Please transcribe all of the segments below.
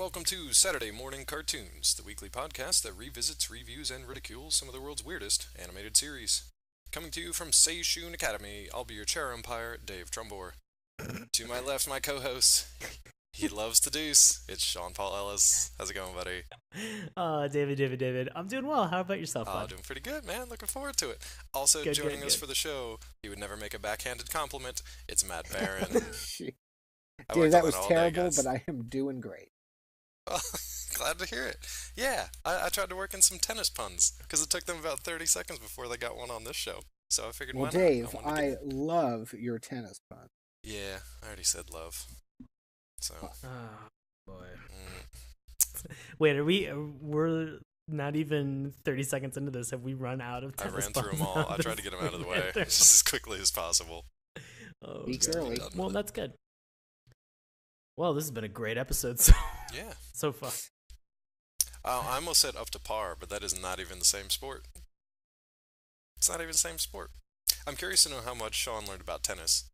welcome to Saturday Morning Cartoons, the weekly podcast that revisits, reviews, and ridicules some of the world's weirdest animated series. Coming to you from Seishun Academy, I'll be your chair umpire, Dave Trumbore. To my left, my co-host, he loves to deuce. It's Sean Paul Ellis. How's it going, buddy? David. I'm doing well. How about yourself, bud? Doing pretty good, man. Looking forward to it. Also Good, joining us good. for the show, he would never make a backhanded compliment. It's Matt Barron. I Dude, worked that on was all day, terrible, guys. but I am doing great. Well, glad to hear it. Yeah, I tried to work in some tennis puns because it took them about 30 seconds before they got one on this show. So I figured, Well, why Dave, not? I wanted to I love your tennis fun. Yeah, I already said love. So, Oh boy. mm, Wait, we're not even 30 seconds into this. Have we run out of I tennis ran through them puns all. now? I tried to get them out of the way just as quickly as possible. Oh, Speak God. early. Done with Well, it. that's good. Well, this has been a great episode Yeah. so far. I almost said up to par, but that is not even the same sport. It's not even the same sport. I'm curious to know how much Sean learned about tennis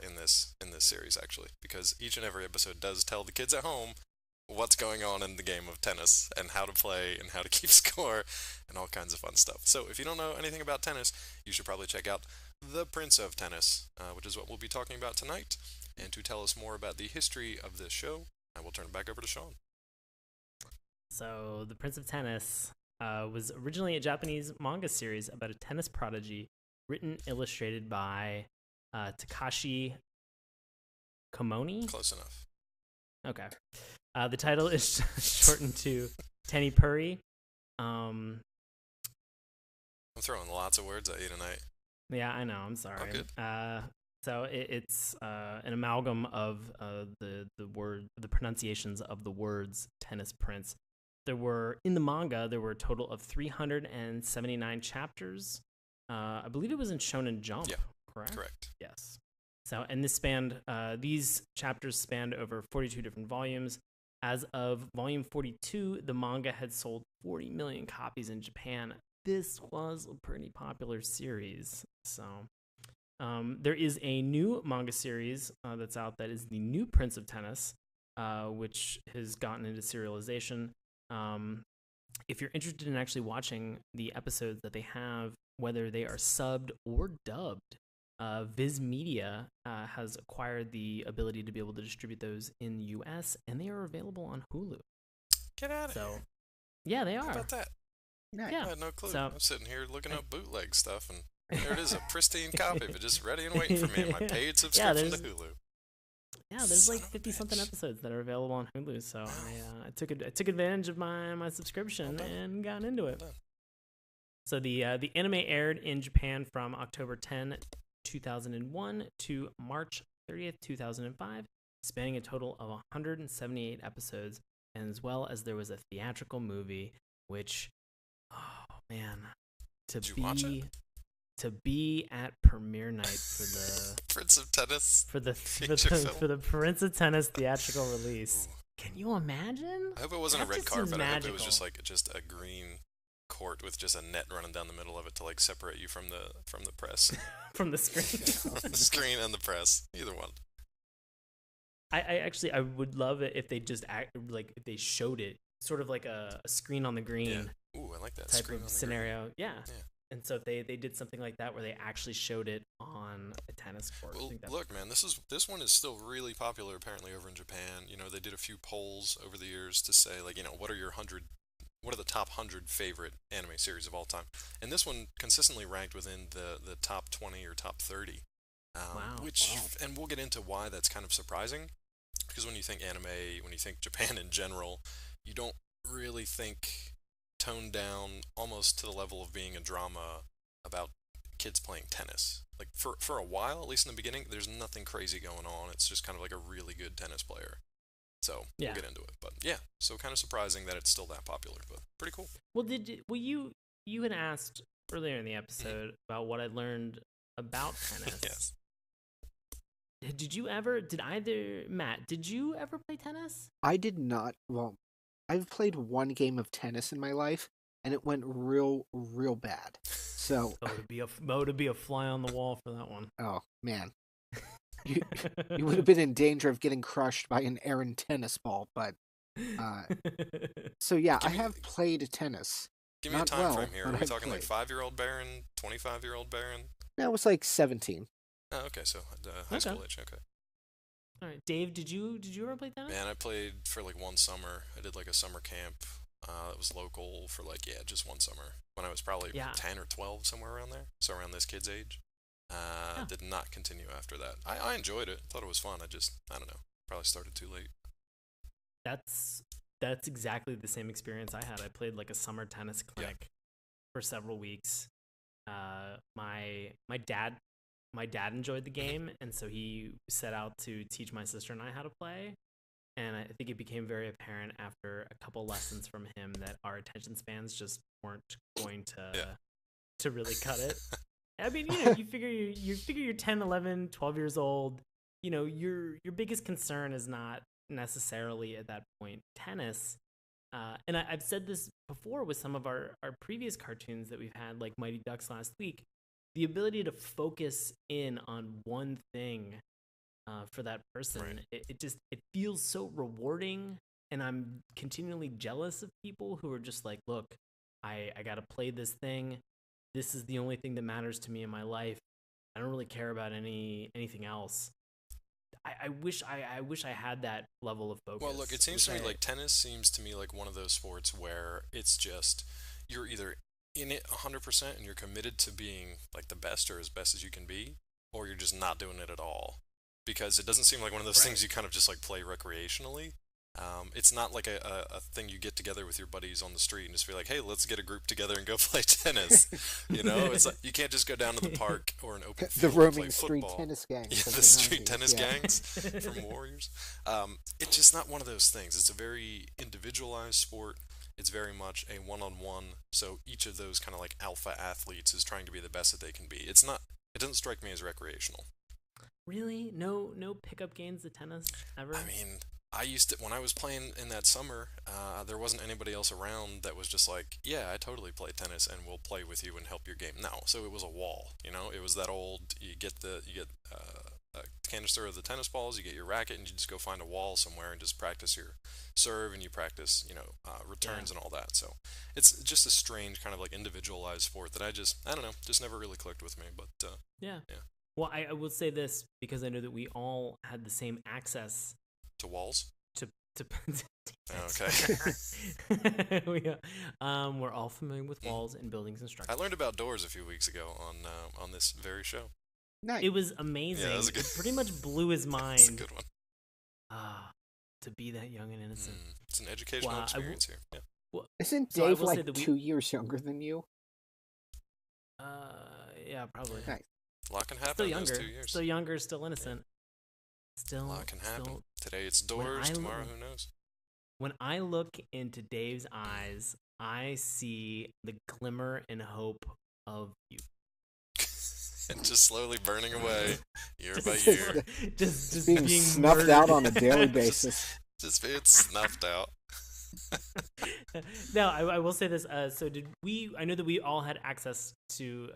in this series, actually, because each and every episode does tell the kids at home what's going on in the game of tennis and how to play and how to keep score and all kinds of fun stuff. So if you don't know anything about tennis, you should probably check out The Prince of Tennis, which is what we'll be talking about tonight. And to tell us more about the history of this show, I will turn it back over to Sean. So, The Prince of Tennis was originally a Japanese manga series about a tennis prodigy, written, illustrated by Takashi Komoni. Close enough. Okay. The title is shortened to Tenny Puri. I'm throwing lots of words at you tonight. Yeah, I know. I'm sorry. good. So it's an amalgam of the pronunciations of the words tennis prince. In the manga there were a total of 379 chapters. I believe it was in Shonen Jump. Yeah, correct. Correct. Yes. So, and these chapters spanned over 42 different volumes. As of volume 42, the manga had sold 40 million copies in Japan. This was a pretty popular series. So, there is a new manga series that's out that is the New Prince of Tennis, which has gotten into serialization. If you're interested in actually watching the episodes that they have, whether they are subbed or dubbed, Viz Media has acquired the ability to be able to distribute those in the US, and they are available on Hulu. Get out of So, here. yeah, they How are. about that? Nice. Yeah. I had no clue. So- I'm sitting here looking up bootleg stuff, and there it is, a pristine copy of it, just ready and waiting for me in my paid subscription to there's- Hulu. Yeah, there's like Son of a 50-something bitch. episodes that are available on Hulu. So I took advantage of my subscription Well done. and got into it. Well done. So the anime aired in Japan from October 10, 2001 to March 30th, 2005, spanning a total of 178 episodes, and as well as there was a theatrical movie, which, oh man, Did you watch it? to be at premiere night for the Prince of Tennis. for the Feature film. for the Prince of Tennis theatrical release. Can you imagine? I hope it wasn't That a red just seems carpet. I hope it was just magical. like just a green court with just a net running down the middle of it to like separate you from the press, From the screen. from the screen and the press. Either one. I would love it if they just if they showed it sort of like a screen on the green Yeah. Ooh, I like that type screen of on the scenario. Yeah. Yeah. And so if they did something like that where they actually showed it on a tennis court. I Well, think look, man, this one is still really popular apparently over in Japan. You know, they did a few polls over the years to say like, you know, what are the top 100 favorite anime series of all time? And this one consistently ranked within the top 20 or top 30. Wow. And we'll get into why that's kind of surprising, because when you think anime, when you think Japan in general, you don't really think toned down almost to the level of being a drama about kids playing tennis. Like for a while, at least in the beginning, there's nothing crazy going on. It's just kind of like a really good tennis player. So Yeah. we'll get into it. But yeah, so kind of surprising that it's still that popular, but pretty cool. Well, you had asked earlier in the episode about what I learned about tennis. Yes. Matt, did you ever play tennis? I did not. Well, I've played one game of tennis in my life, and it went real bad. So, To be a fly on the wall for that one. oh man, you would have been in danger of getting crushed by an errant tennis ball. But Uh, so yeah, I Give me, have played tennis. give me a Not time well, frame here. but Are we I've talking like played. 5-year-old Baron, 25-year-old Baron? That was like 17. Oh, okay, so high Okay. school age. Okay. All right, Dave, did you ever play tennis? Man, I played for like one summer. I did like a summer camp. That was local for like just one summer when I was probably Yeah. 10 or 12, somewhere around there. So around this kid's age. Yeah. Did not continue after that. I enjoyed it. Thought it was fun. I don't know. Probably started too late. That's exactly the same experience I had. I played like a summer tennis clinic for several weeks. My dad enjoyed the game, and so he set out to teach my sister and I how to play. And I think it became very apparent after a couple lessons from him that our attention spans just weren't going to really cut it. I mean, you figure you're 10, 11, 12 years old. Your biggest concern is not necessarily at that point tennis. And I've said this before with some of our previous cartoons that we've had, like Mighty Ducks last week. The ability to focus in on one thing for that person, Right. it feels so rewarding. And I'm continually jealous of people who are just like, look, I got to play this thing. This is the only thing that matters to me in my life. I don't really care about anything else. I wish I had that level of focus. Well, look, it seems to me like tennis seems to me like one of those sports where it's just you're either in it 100% and you're committed to being like the best or as best as you can be, or you're just not doing it at all. Because it doesn't seem like one of those things you kind of just like play recreationally. It's not like a thing you get together with your buddies on the street and just be like, hey, let's get a group together and go play tennis. It's like you can't just go down to the park or an open The field and play roaming street football. tennis gangs. Yeah, of the the street 90s, tennis yeah. gangs from Warriors. It's just not one of those things. It's a very individualized sport. It's very much a one-on-one. So each of those kind of like alpha athletes is trying to be the best that they can be. It's not. It doesn't strike me as recreational. Really? No pickup games of tennis ever? I mean, I used to when I was playing in that summer. There wasn't anybody else around that was just like, yeah, I totally play tennis and we'll play with you and help your game. No, so it was a wall. It was that old. You get a canister of the tennis balls. You get your racket and you just go find a wall somewhere and just practice your serve and you practice returns and all that. So it's just a strange kind of like individualized sport that I don't know, just never really clicked with me. But Yeah. Yeah. Well, I will say this because I know that we all had the same access to walls. to Okay. we're all familiar with walls and buildings and I structures. learned about doors a few weeks ago on this very show. Nice. It was amazing. Yeah, that was a good- It pretty much blew his It's a mind. good one. To be that young and innocent. It's an educational Wow, experience here. Yeah. Isn't So I Dave will say like that we- 2 years younger than you? Yeah, probably. Nice. A lot can happen Still in those younger. 2 years. Still younger, still innocent. A Still lot can happen. still- Today it's When doors. I Tomorrow, look- who knows? When I look into Dave's eyes, I see the glimmer and hope of you. And just slowly burning away year by Just- year. just Being snuffed out on a murdered. daily Just- basis. Just being snuffed out. No, I will say this. So did we? I know that we all had access to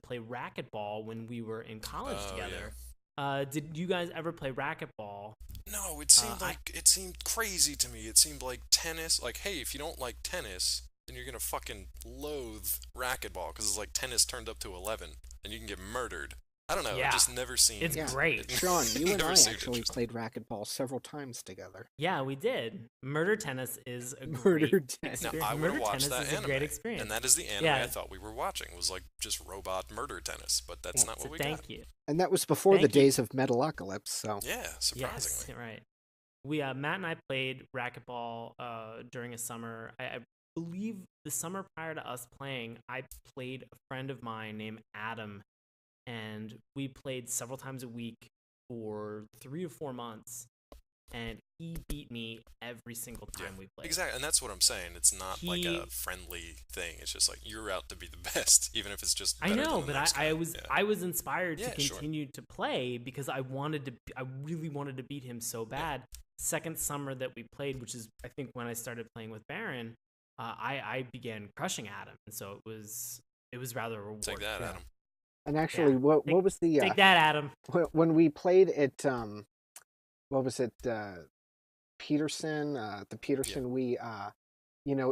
play racquetball when we were in college Oh, together. Did you guys ever play racquetball? No, it seemed it seemed crazy to me. It seemed like tennis. Like, hey, if you don't like tennis, then you're gonna fucking loathe racquetball because it's like tennis turned up to 11, and you can get murdered. I don't know. Yeah. It just never seemed. It's Yeah. great. Sean, you and Never I seemed actually interesting. played racquetball several times together. Yeah, we did. Murder tennis is a Murder great tennis. Now, experience. I would Murder have watched tennis that is anime, a great experience. and that is the anime Yeah. I thought we were watching. Was like just robot murder tennis, but that's not So what we thank got. you. And that was before Thank the you. days of Metalocalypse, so Yeah, Yes, surprisingly. right. We Matt and I played racquetball during a summer. I believe the summer prior to us playing, I played a friend of mine named Adam, and we played several times a week for 3 to 4 months, and he beat me every single time we played. Exactly, and that's what I'm saying. It's not like He- a friendly thing. It's just like you're out to be the best, even if it's just. I better know, than the but next I guy. was Yeah. I was inspired Yeah, to sure. continue to play because I really wanted to beat him so bad. Second summer that we played, which is I think when I started playing with Baron, I began crushing Adam, and so it was rather rewarding. Take that, Yeah. Adam. and actually Yeah. what was the Take that, Adam. when we played at what was it Peterson, the Yeah. Peterson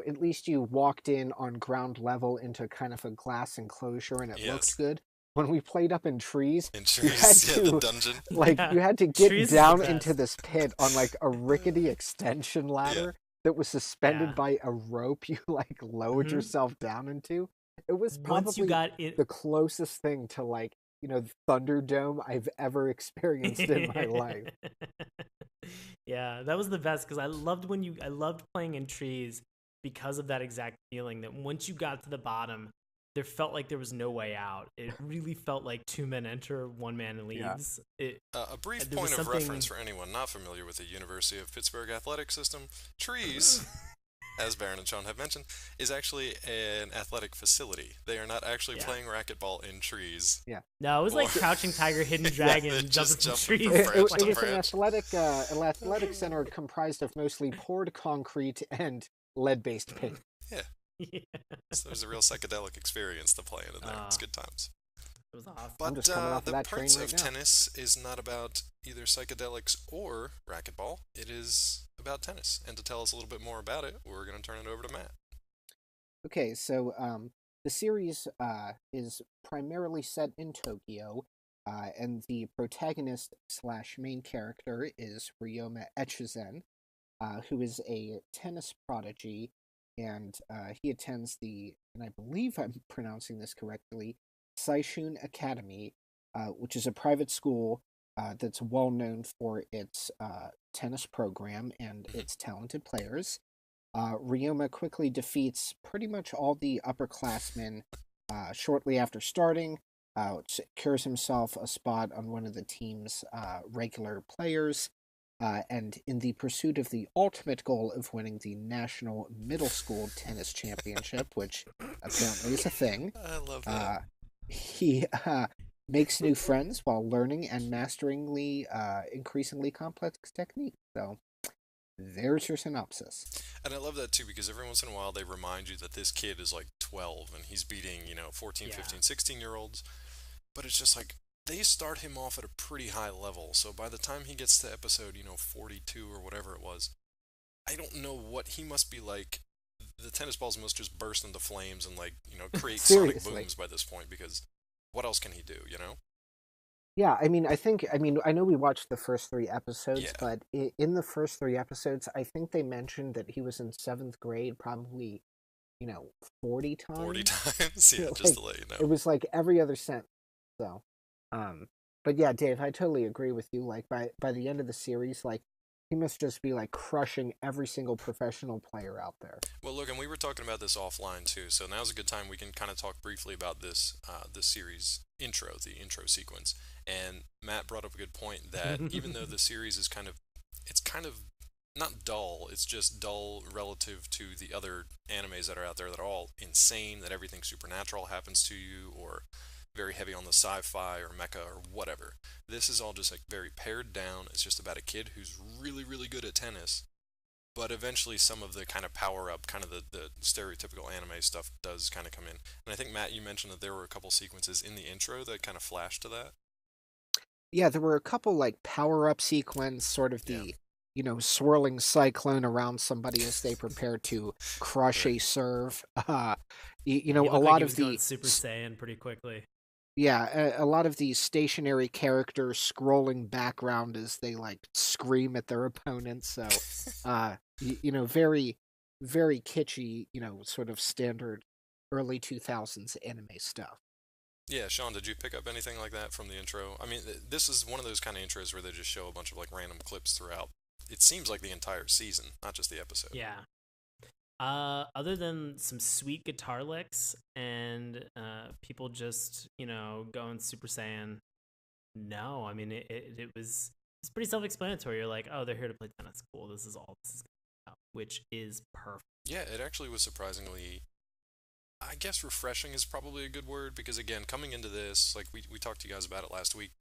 at least you walked in on ground level into kind of a glass enclosure and it Yes. looked good. When we played up in trees, In you had trees, yeah, the to dungeon. Yeah. you had to get Trees is the down best. into this pit on like a rickety extension ladder that was suspended Yeah. by a rope you like lowered Mhm. yourself down into. It was Once you probably got in, the closest thing to like, Thunderdome I've ever experienced in my life. Yeah, that was the best because I loved playing in trees because of that exact feeling that once you got to the bottom, there felt like there was no way out. It really felt like two men enter, one man leaves. A brief there was point of something- reference for anyone not familiar with the University of Pittsburgh athletic system: trees, as Baron and Sean have mentioned, is actually an athletic facility. They are not actually Yeah. playing racquetball in trees. No, it was like Or- Crouching Tiger, Hidden They Dragon, just jumping from jump from trees. branch It to was branch. an athletic center comprised of mostly poured concrete and lead-based paint. Yeah, So there's a real psychedelic experience to play in there. It's Ah. good times. it was awesome. But just coming off of the that train Prince right of now. Tennis is not about either psychedelics or racquetball. It is about tennis. And to tell us a little bit more about it, we're going to turn it over to Matt. Okay, so the series is primarily set in Tokyo, and the protagonist slash main character is Ryoma Echizen, who is a tennis prodigy, and he attends and I believe I'm pronouncing this correctly, Saishun Academy, which is a private school that's well known for its tennis program and its talented players. Ryoma quickly defeats pretty much all the upperclassmen shortly after starting, secures himself a spot on one of the team's regular players, and in the pursuit of the ultimate goal of winning the National Middle School Tennis Championship, which apparently is a thing, I love that. he makes new friends while learning and mastering the increasingly complex technique. So there's your synopsis. And I love that too, because every once in a while they remind you that this kid is like 12 and he's beating, 14, Yeah. 15, 16-year-olds. But it's just like they start him off at a pretty high level. So by the time he gets to episode, 42 or whatever it was, I don't know what he must be like. The tennis balls must just burst into flames and create sonic Seriously. booms by this point, because what else can he do, Yeah, I know we watched the first 3 episodes, Yeah. but in the first 3 episodes, I think they mentioned that he was in 7th grade probably, 40 times. 40 times? Yeah, Yeah, just to let you know. It was like every other sentence. So, but yeah, Dave, I totally agree with you. Like by the end of the series, like he must just be like crushing every single professional player out there. Well, look, and we were talking about this offline too, so now's a good time we can kind of talk briefly about this series intro, the intro sequence. And Matt brought up a good point that even though the series is kind of not dull, it's just dull relative to the other animes that are out there that are all insane, that everything supernatural happens to you, or very heavy on the sci-fi or mecha or whatever. This is all just like very pared down. It's just about a kid who's really, really good at tennis, but eventually some of the kind of power up, kind of the stereotypical anime stuff does kind of come in. And I think, Matt, you mentioned that there were a couple sequences in the intro that kind of flashed to that. Yeah, there were a couple like power up sequence, sort of the swirling cyclone around somebody as they prepare to crush a serve. A He lot looked like he of was going Super Saiyan pretty quickly. Yeah, a lot of these stationary characters scrolling background as they like scream at their opponents. So, very, very kitschy, sort of standard early 2000s anime stuff. Yeah, Sean, did you pick up anything like that from the intro? I mean, this is one of those kind of intros where they just show a bunch of like random clips throughout. It seems like the entire season, not just the episode. Yeah. Other than some sweet guitar licks and people just going Super Saiyan, no, I mean it was pretty self-explanatory. You're like, oh, they're here to play tennis. Cool. This is all this is about, which is perfect. Yeah, it actually was surprisingly, I guess refreshing is probably a good word, because again, coming into this, like we talked to you guys about it last week,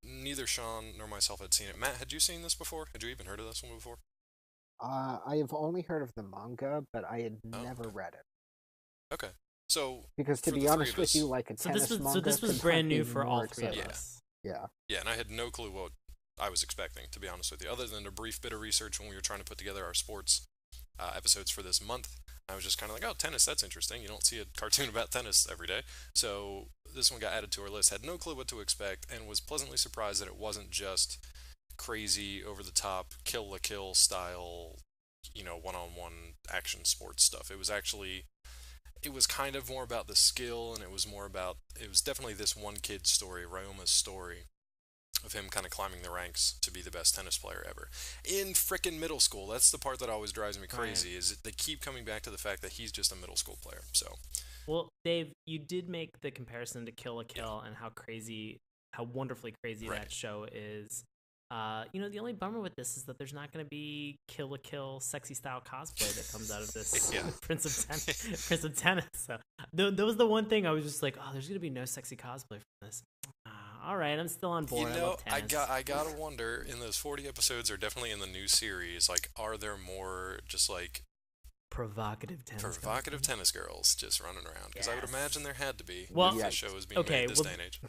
neither Sean nor myself had seen it. Matt, had you seen this before? Had you even heard of this one before? I have only heard of the manga, but I had never read it. Okay. So, because to for be the three honest of with us- you, like a tennis manga So this was could brand not new be for more all three of exciting. us. Yeah. Yeah, and I had no clue what I was expecting, to be honest with you. Other than a brief bit of research when we were trying to put together our sports episodes for this month, I was just kind of like, oh, tennis, that's interesting. You don't see a cartoon about tennis every day. So this one got added to our list. Had no clue what to expect, and was pleasantly surprised that it wasn't just crazy, over the top, Kill la Kill style, one-on-one action sports stuff. It was kind of more about the skill, and it was definitely this one kid's story, Ryoma's story, of him kind of climbing the ranks to be the best tennis player ever in frickin' middle school. That's the part that always drives me crazy. Right. Is that they keep coming back to the fact that he's just a middle school player. So, well, Dave, you did make the comparison to Kill la Kill and how wonderfully crazy that show is. The only bummer with this is that there's not going to be Kill la Kill sexy style cosplay that comes out of this Prince of Tennis. So that was the one thing I was just like, oh, there's going to be no sexy cosplay from this. All right, I'm still on board. I gotta wonder, in those 40 episodes, or definitely in the new series, like, are there more just like provocative tennis girls just running around? Because I would imagine there had to be. Well, if the show is being made this day and age.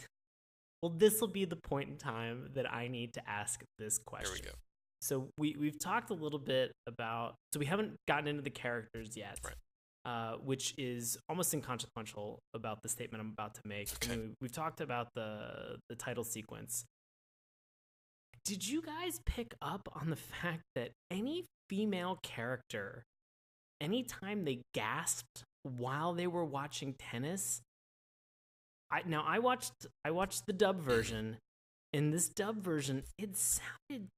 Well, this will be the point in time that I need to ask this question. Here we go. So we've talked a little bit about. So we haven't gotten into the characters yet. Right. Which is almost inconsequential about the statement I'm about to make. Okay. I mean, we've talked about the title sequence. Did you guys pick up on the fact that any female character, anytime they gasped while they were watching tennis? I watched the dub version. In this dub version, it sounded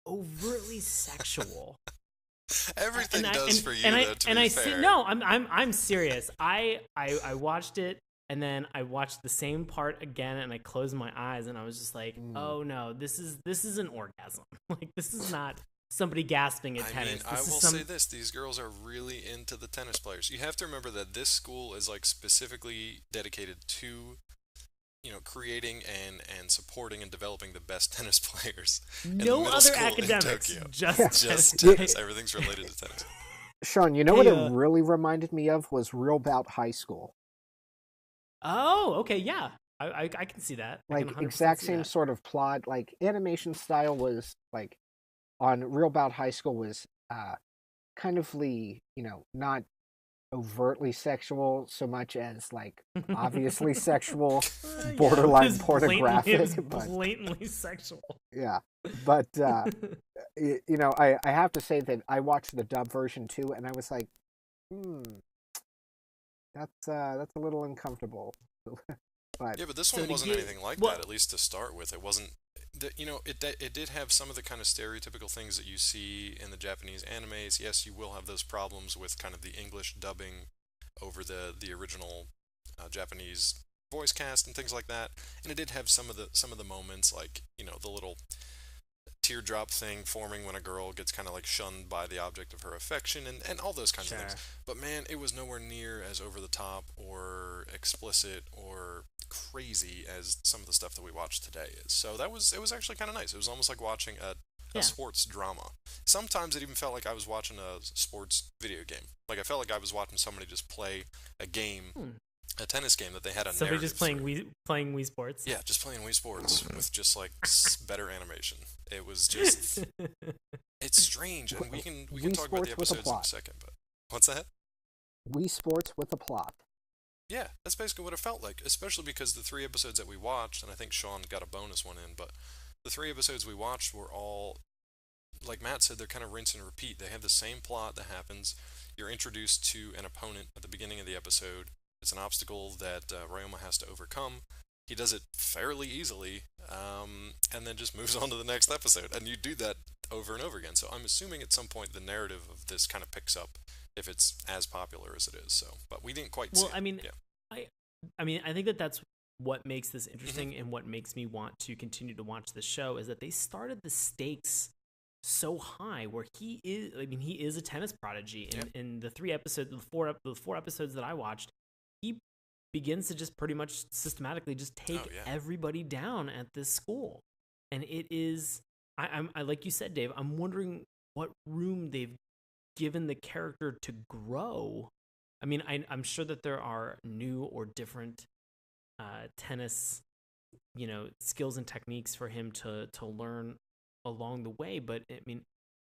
overtly sexual. Everything does for you, though, to be fair. I'm serious. I watched it, and then I watched the same part again, and I closed my eyes, and I was just like, oh no, this is an orgasm. Like, this is not somebody gasping at tennis. I will say this: these girls are really into the tennis players. You have to remember that this school is like specifically dedicated to, creating and supporting and developing the best tennis players. No other academics, just tennis. Everything's related to tennis. Sean, what it really reminded me of was Real Bout High School. Oh, okay, yeah. I can see that. Like, exact same sort of plot. Like, animation style was, like, on Real Bout High School was kind of not overtly sexual so much as, like, obviously sexual, borderline pornographic. Blatantly sexual. Yeah. But, I have to say that I watched the dub version too, and I was like, that's a little uncomfortable. But this one wasn't anything like that, at least to start with. It wasn't, it did have some of the kind of stereotypical things that you see in the Japanese animes. Yes, you will have those problems with kind of the English dubbing over the original Japanese voice cast and things like that. And it did have some of the moments, like, the little teardrop thing forming when a girl gets kind of like shunned by the object of her affection, and all those kinds of things. But man, it was nowhere near as over the top or explicit or crazy as some of the stuff that we watch today is. So it was actually kind of nice. It was almost like watching a sports drama. Sometimes it even felt like I was watching a sports video game. Like, I felt like I was watching somebody just play a game, a tennis game that they had a somebody narrative just playing Wii Sports. Yeah, just playing Wii Sports with just like better animation. It was just it's strange, and we can talk about the episodes in a second. But what's that? Wii Sports with a plot. Yeah, that's basically what it felt like, especially because the 3 episodes that we watched, and I think Sean got a bonus one in, but the 3 episodes we watched were all, like Matt said, they're kind of rinse and repeat. They have the same plot that happens. You're introduced to an opponent at the beginning of the episode. It's an obstacle that Ryoma has to overcome. He does it fairly easily, and then just moves on to the next episode. And you do that over and over again. So I'm assuming at some point the narrative of this kind of picks up if it's as popular as it is. So, but we didn't quite see it. I mean, I think that's what makes this interesting, and what makes me want to continue to watch the show is that they started the stakes so high, where he is a tennis prodigy. In the 4 episodes that I watched, he begins to just pretty much systematically just take everybody down at this school. And it is, I like you said, Dave, I'm wondering what room they've given the character to grow. I mean, I'm sure that there are new or different tennis, skills and techniques for him to learn along the way, but I mean,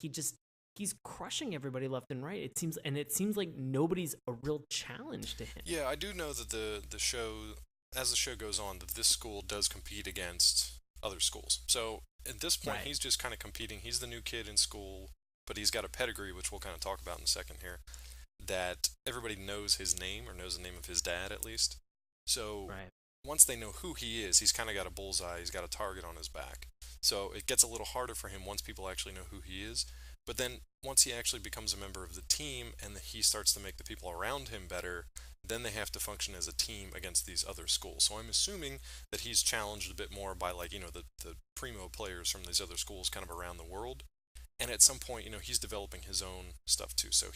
he's crushing everybody left and right. It seems like nobody's a real challenge to him. Yeah, I do know that the show, as the show goes on, that this school does compete against other schools. So at this point, Right. he's just kind of competing. He's the new kid in school, but he's got a pedigree, which we'll kind of talk about in a second here, that everybody knows his name, or knows the name of his dad at least. So Right. once they know who he is, he's kind of got a bullseye. He's got a target on his back. So it gets a little harder for him once people actually know who he is. But then once he actually becomes a member of the team and he starts to make the people around him better, then they have to function as a team against these other schools. So I'm assuming that he's challenged a bit more by, like, the primo players from these other schools kind of around the world. And at some point, he's developing his own stuff too. So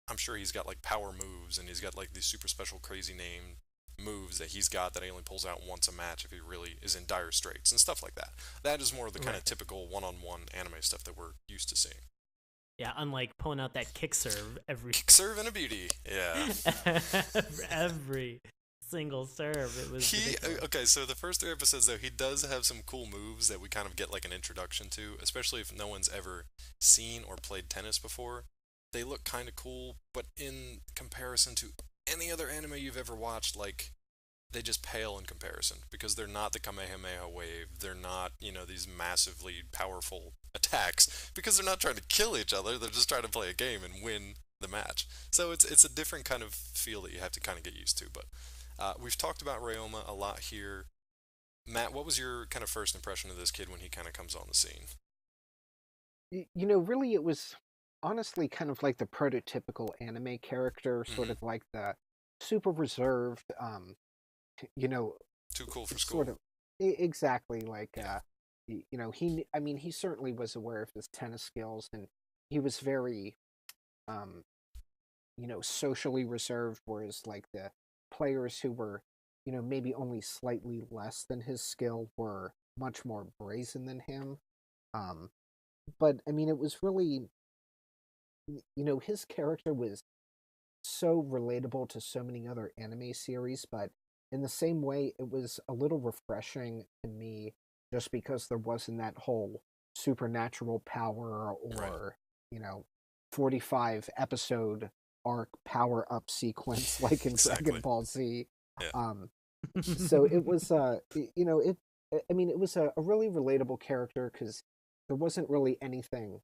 I'm sure he's got like power moves, and he's got like these super special crazy name moves that he's got that he only pulls out once a match if he really is in dire straits and stuff like that. That is more of the kind of Right. typical one-on-one anime stuff that we're used to seeing. Yeah, unlike pulling out that kick serve every Kick serve and a beauty. Yeah. every single serve. It was ridiculous. Okay, so the first 3 episodes though, he does have some cool moves that we kind of get like an introduction to, especially if no one's ever seen or played tennis before. They look kind of cool, but in comparison to any other anime you've ever watched, like, they just pale in comparison because they're not the Kamehameha wave. They're not, these massively powerful attacks because they're not trying to kill each other. They're just trying to play a game and win the match. So it's a different kind of feel that you have to kind of get used to. But we've talked about Ryoma a lot here. Matt, what was your kind of first impression of this kid when he kind of comes on the scene? Really, it was honestly kind of like the prototypical anime character, sort Hmm. of like the super reserved, you know, Too cool for sort school. of exactly like Yeah. I mean, he certainly was aware of his tennis skills, and he was very um socially reserved, whereas like the players who were maybe only slightly less than his skill were much more brazen than him. um but I mean, it was really, his character was so relatable to so many other anime series, but in the same way, it was a little refreshing to me just because there wasn't that whole supernatural power Right. or, you know, 45 episode arc power up sequence like in Exactly. Dragon Ball Z. Yeah. So it was, I mean, it was a really relatable character because there wasn't really anything,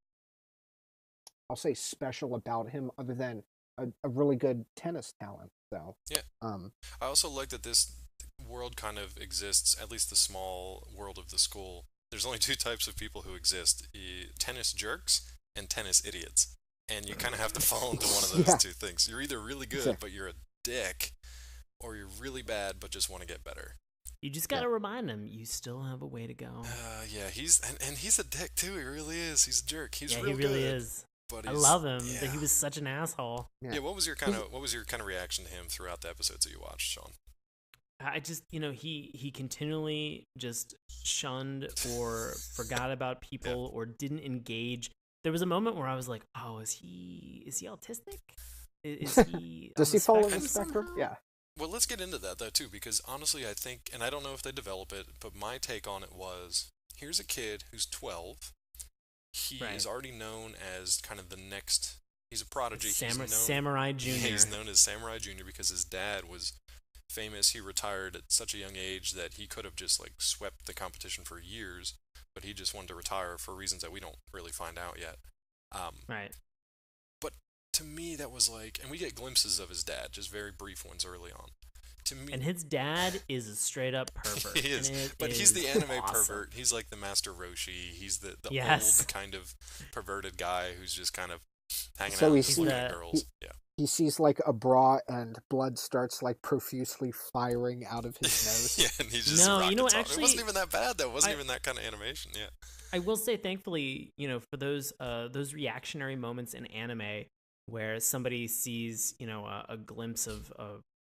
I'll say, special about him other than a really good tennis talent. So Yeah. I also like that this world kind of exists, at least the small world of the school. There's only two types of people who exist: tennis jerks and tennis idiots. And you kind of have to fall into one of those Yeah. two things. You're either really good, Exactly. but you're a dick, or you're really bad, but just want to get better. You just got to remind him you still have a way to go. Yeah, and he's a dick too. He really is. He's a jerk. He's Yeah, real he really good, is. but I he's, love him, Yeah. but he was such an asshole. Yeah. What was your kind of reaction to him throughout the episodes that you watched, Sean? I just, he continually just shunned or forgot about people or didn't engage. There was a moment where I was like, "Oh, is he autistic? Is he Does on he the fall on the spectrum spectrum? somehow?" Yeah. Well, let's get into that though too, because honestly, I think, and I don't know if they develop it, but my take on it was: here's a kid who's 12. He Right. is already known as kind of the next. He's a prodigy. Samurai Junior. He's known as Samurai Junior because his dad was famous. He retired at such a young age that he could have just like swept the competition for years, but he just wanted to retire for reasons that we don't really find out yet. Right. But to me, that was like, and we get glimpses of his dad, just very brief ones early on. To me, And his dad is a straight up pervert. he is, and it but he's the is anime awesome. pervert. He's like the Master Roshi. He's the Yes. old kind of perverted guy who's just kind of hanging So out he's with looking the- at girls. Yeah. He sees like a bra and blood starts like profusely firing out of his nose. Yeah, and he just No, rockets off. It actually, wasn't even that bad though. It wasn't I- even that kind of animation. Yeah. I will say, thankfully, for those reactionary moments in anime where somebody sees, a glimpse of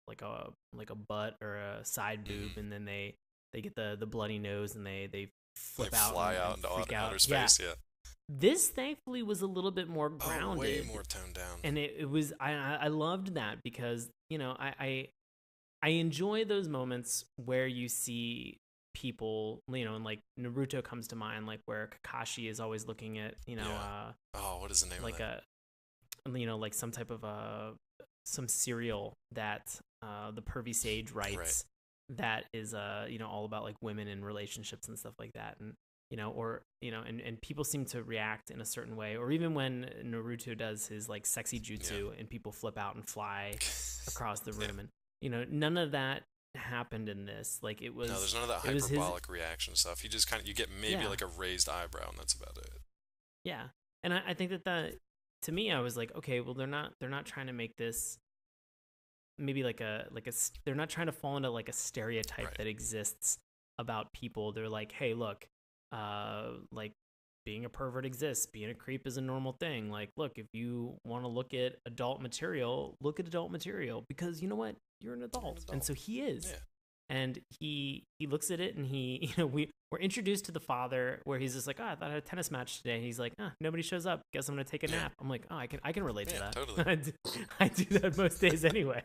like a butt or a side boob, and then they get the bloody nose and they flip They out, fly and out into freak out. outer space. Yeah. This thankfully was a little bit more Oh, grounded. way more toned down. And it was I loved that because I enjoy those moments where you see people, and like Naruto comes to mind, like where Kakashi is always looking at, what is the name like of that? like some type of some cereal that the Pervy Sage writes that is all about like women and relationships and stuff like that, and and people seem to react in a certain way, or even when Naruto does his like sexy jutsu and people flip out and fly across the room, and none of that happened in this. Like it was no, there's none of that hyperbolic reaction stuff. You just you get maybe like a raised eyebrow, and that's about it. Yeah, and I think that to me, I was like, okay, well they're not trying to make this maybe like a they're not trying to fall into like a stereotype that exists about people. They're like, hey, look, like being a pervert exists, being a creep is a normal thing. Like, look, if you want to look at adult material, look at adult material, because you know what, you're an adult. And so he is. Yeah. And he looks at it, and he, we're introduced to the father, where he's just like, I thought I had a tennis match today. And he's like, nobody shows up. Guess I'm gonna take a nap. I'm like, I can relate to that. Totally. I do that most days anyway.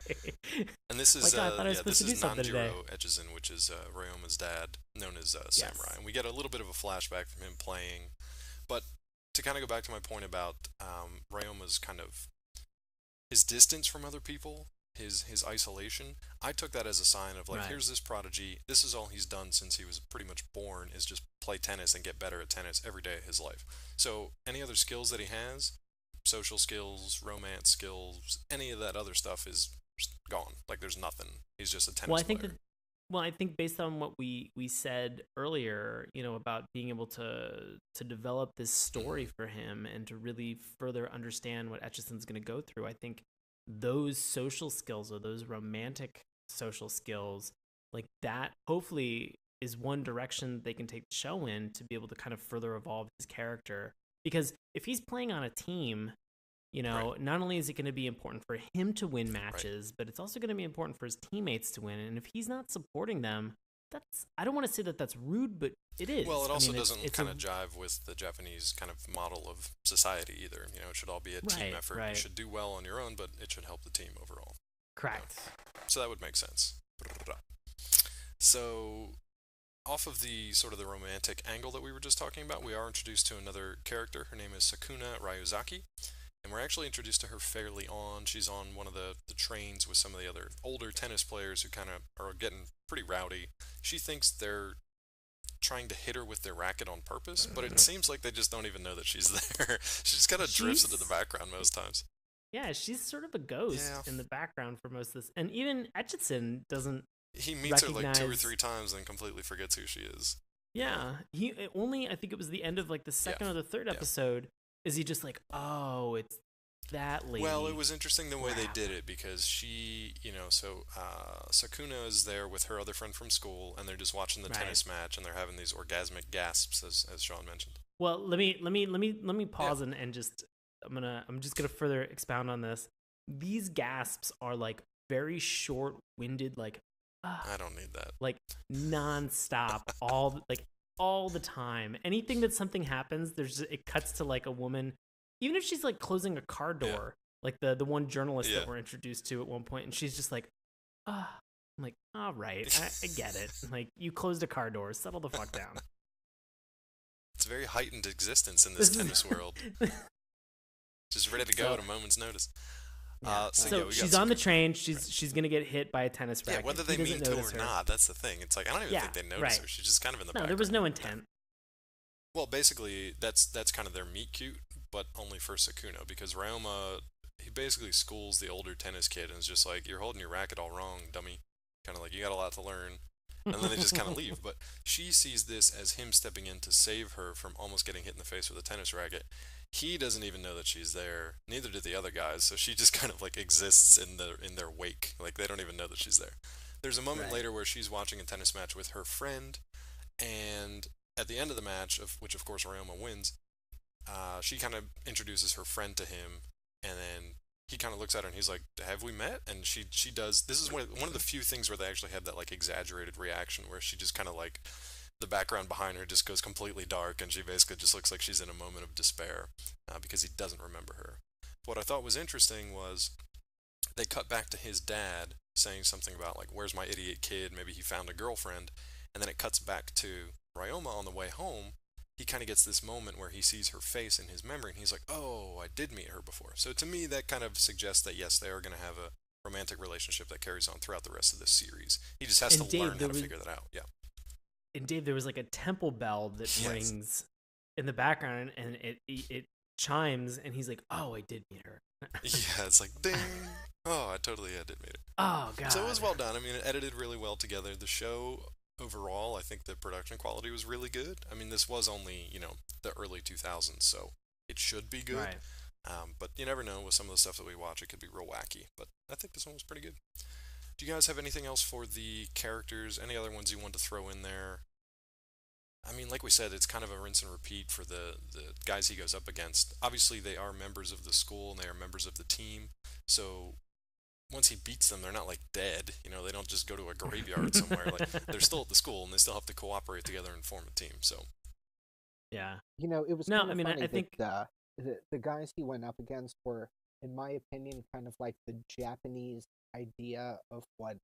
And this is like, this is Nanjiro Echizen, which is Ryoma's dad, known as Samurai. And we get a little bit of a flashback from him playing. But to kind of go back to my point about Ryoma's kind of his distance from other people, his isolation, I took that as a sign of like, here's this prodigy, this is all he's done since he was pretty much born, is just play tennis and get better at tennis every day of his life. So any other skills that he has, social skills, romance skills, any of that other stuff is gone. Like there's nothing. He's just a tennis player. I think based on what we said earlier, about being able to develop this story for him and to really further understand what Etchison's going to go through, I think those social skills, or those romantic social skills, like that hopefully is one direction they can take the show in, to be able to kind of further evolve his character. Because if he's playing on a team, not only is it going to be important for him to win matches, but it's also going to be important for his teammates to win. And if he's not supporting them, I don't want to say that that's rude, but it is. Well, it also doesn't kind of jive with the Japanese kind of model of society either. It should all be a team effort. You should do well on your own, but it should help the team overall. Correct. So that would make sense. So, off of the sort of the romantic angle that we were just talking about, we are introduced to another character. Her name is Sakuna Ryuzaki. And we're actually introduced to her fairly on. She's on one of the trains with some of the other older tennis players who kind of are getting pretty rowdy. She thinks they're trying to hit her with their racket on purpose, but it seems like they just don't even know that she's there. She just kind of drifts into the background most times. Yeah, she's sort of a ghost in the background for most of this. And even Etchison doesn't He meets her like 2 or 3 times and completely forgets who she is. Yeah, I think it was the end of like the second or the third episode, is he just like, oh, it's that lady. Well, it was interesting the way they did it, because she, Sakuna is there with her other friend from school, and they're just watching the tennis match, and they're having these orgasmic gasps, as Sean mentioned. Well, let me pause and just I'm just gonna further expound on this. These gasps are like very short-winded, like I don't need that. Like nonstop, all the time. Anything that something happens, it cuts to like a woman, even if she's like closing a car door, like the one journalist that we're introduced to at one point, and she's just like, I'm like, all right, I get it. Like, you closed a car door, settle the fuck down. It's a very heightened existence in this tennis world. Just ready to go at a moment's notice. Yeah. So she's on the train. She's gonna get hit by a tennis racket. Yeah, whether they mean to or not, that's the thing. It's like I don't even think they notice her. She's just kind of in the background. No, there was no intent. Well, basically, that's kind of their meet cute, but only for Sakuna, because Ryoma, he basically schools the older tennis kid and is just like, you're holding your racket all wrong, dummy. Kind of like, you got a lot to learn. And then they just kind of leave. But she sees this as him stepping in to save her from almost getting hit in the face with a tennis racket. He doesn't even know that she's there. Neither do the other guys. So she just kind of like exists in their wake. Like they don't even know that she's there. There's a moment later where she's watching a tennis match with her friend, and at the end of the match, which of course Ryoma wins, she kind of introduces her friend to him, and then he kind of looks at her and he's like, "Have we met?" And she does. This is one of the few things where they actually have that like exaggerated reaction, where she just kind of like, the background behind her just goes completely dark, and she basically just looks like she's in a moment of despair because he doesn't remember her. What I thought was interesting was they cut back to his dad saying something about like, "Where's my idiot kid? Maybe he found a girlfriend." And then it cuts back to Ryoma on the way home. He kind of gets this moment where he sees her face in his memory, and he's like, "Oh, I did meet her before." So to me, that kind of suggests that yes, they are going to have a romantic relationship that carries on throughout the rest of this series. He just has And to Dave, learn how to figure that out. Yeah. And Dave, there was like a temple bell that Yes. rings in the background, and it chimes, and he's like, "Oh, I did meet her." Yeah, it's like ding. Oh, I totally did meet it. Oh god. So it was well done. I mean, it edited really well together. The show overall, I think the production quality was really good. I mean, this was only, the early 2000s, so it should be good. Right. But you never know with some of the stuff that we watch, it could be real wacky. But I think this one was pretty good. Do you guys have anything else for the characters? Any other ones you want to throw in there? I mean, like we said, it's kind of a rinse and repeat for the guys he goes up against. Obviously, they are members of the school and they are members of the team. So once he beats them, they're not like dead. They don't just go to a graveyard somewhere. Like they're still at the school and they still have to cooperate together and form a team. So Yeah. It was No, kind I of mean, funny I think that the guys he went up against were, in my opinion, kind of like the Japanese idea of what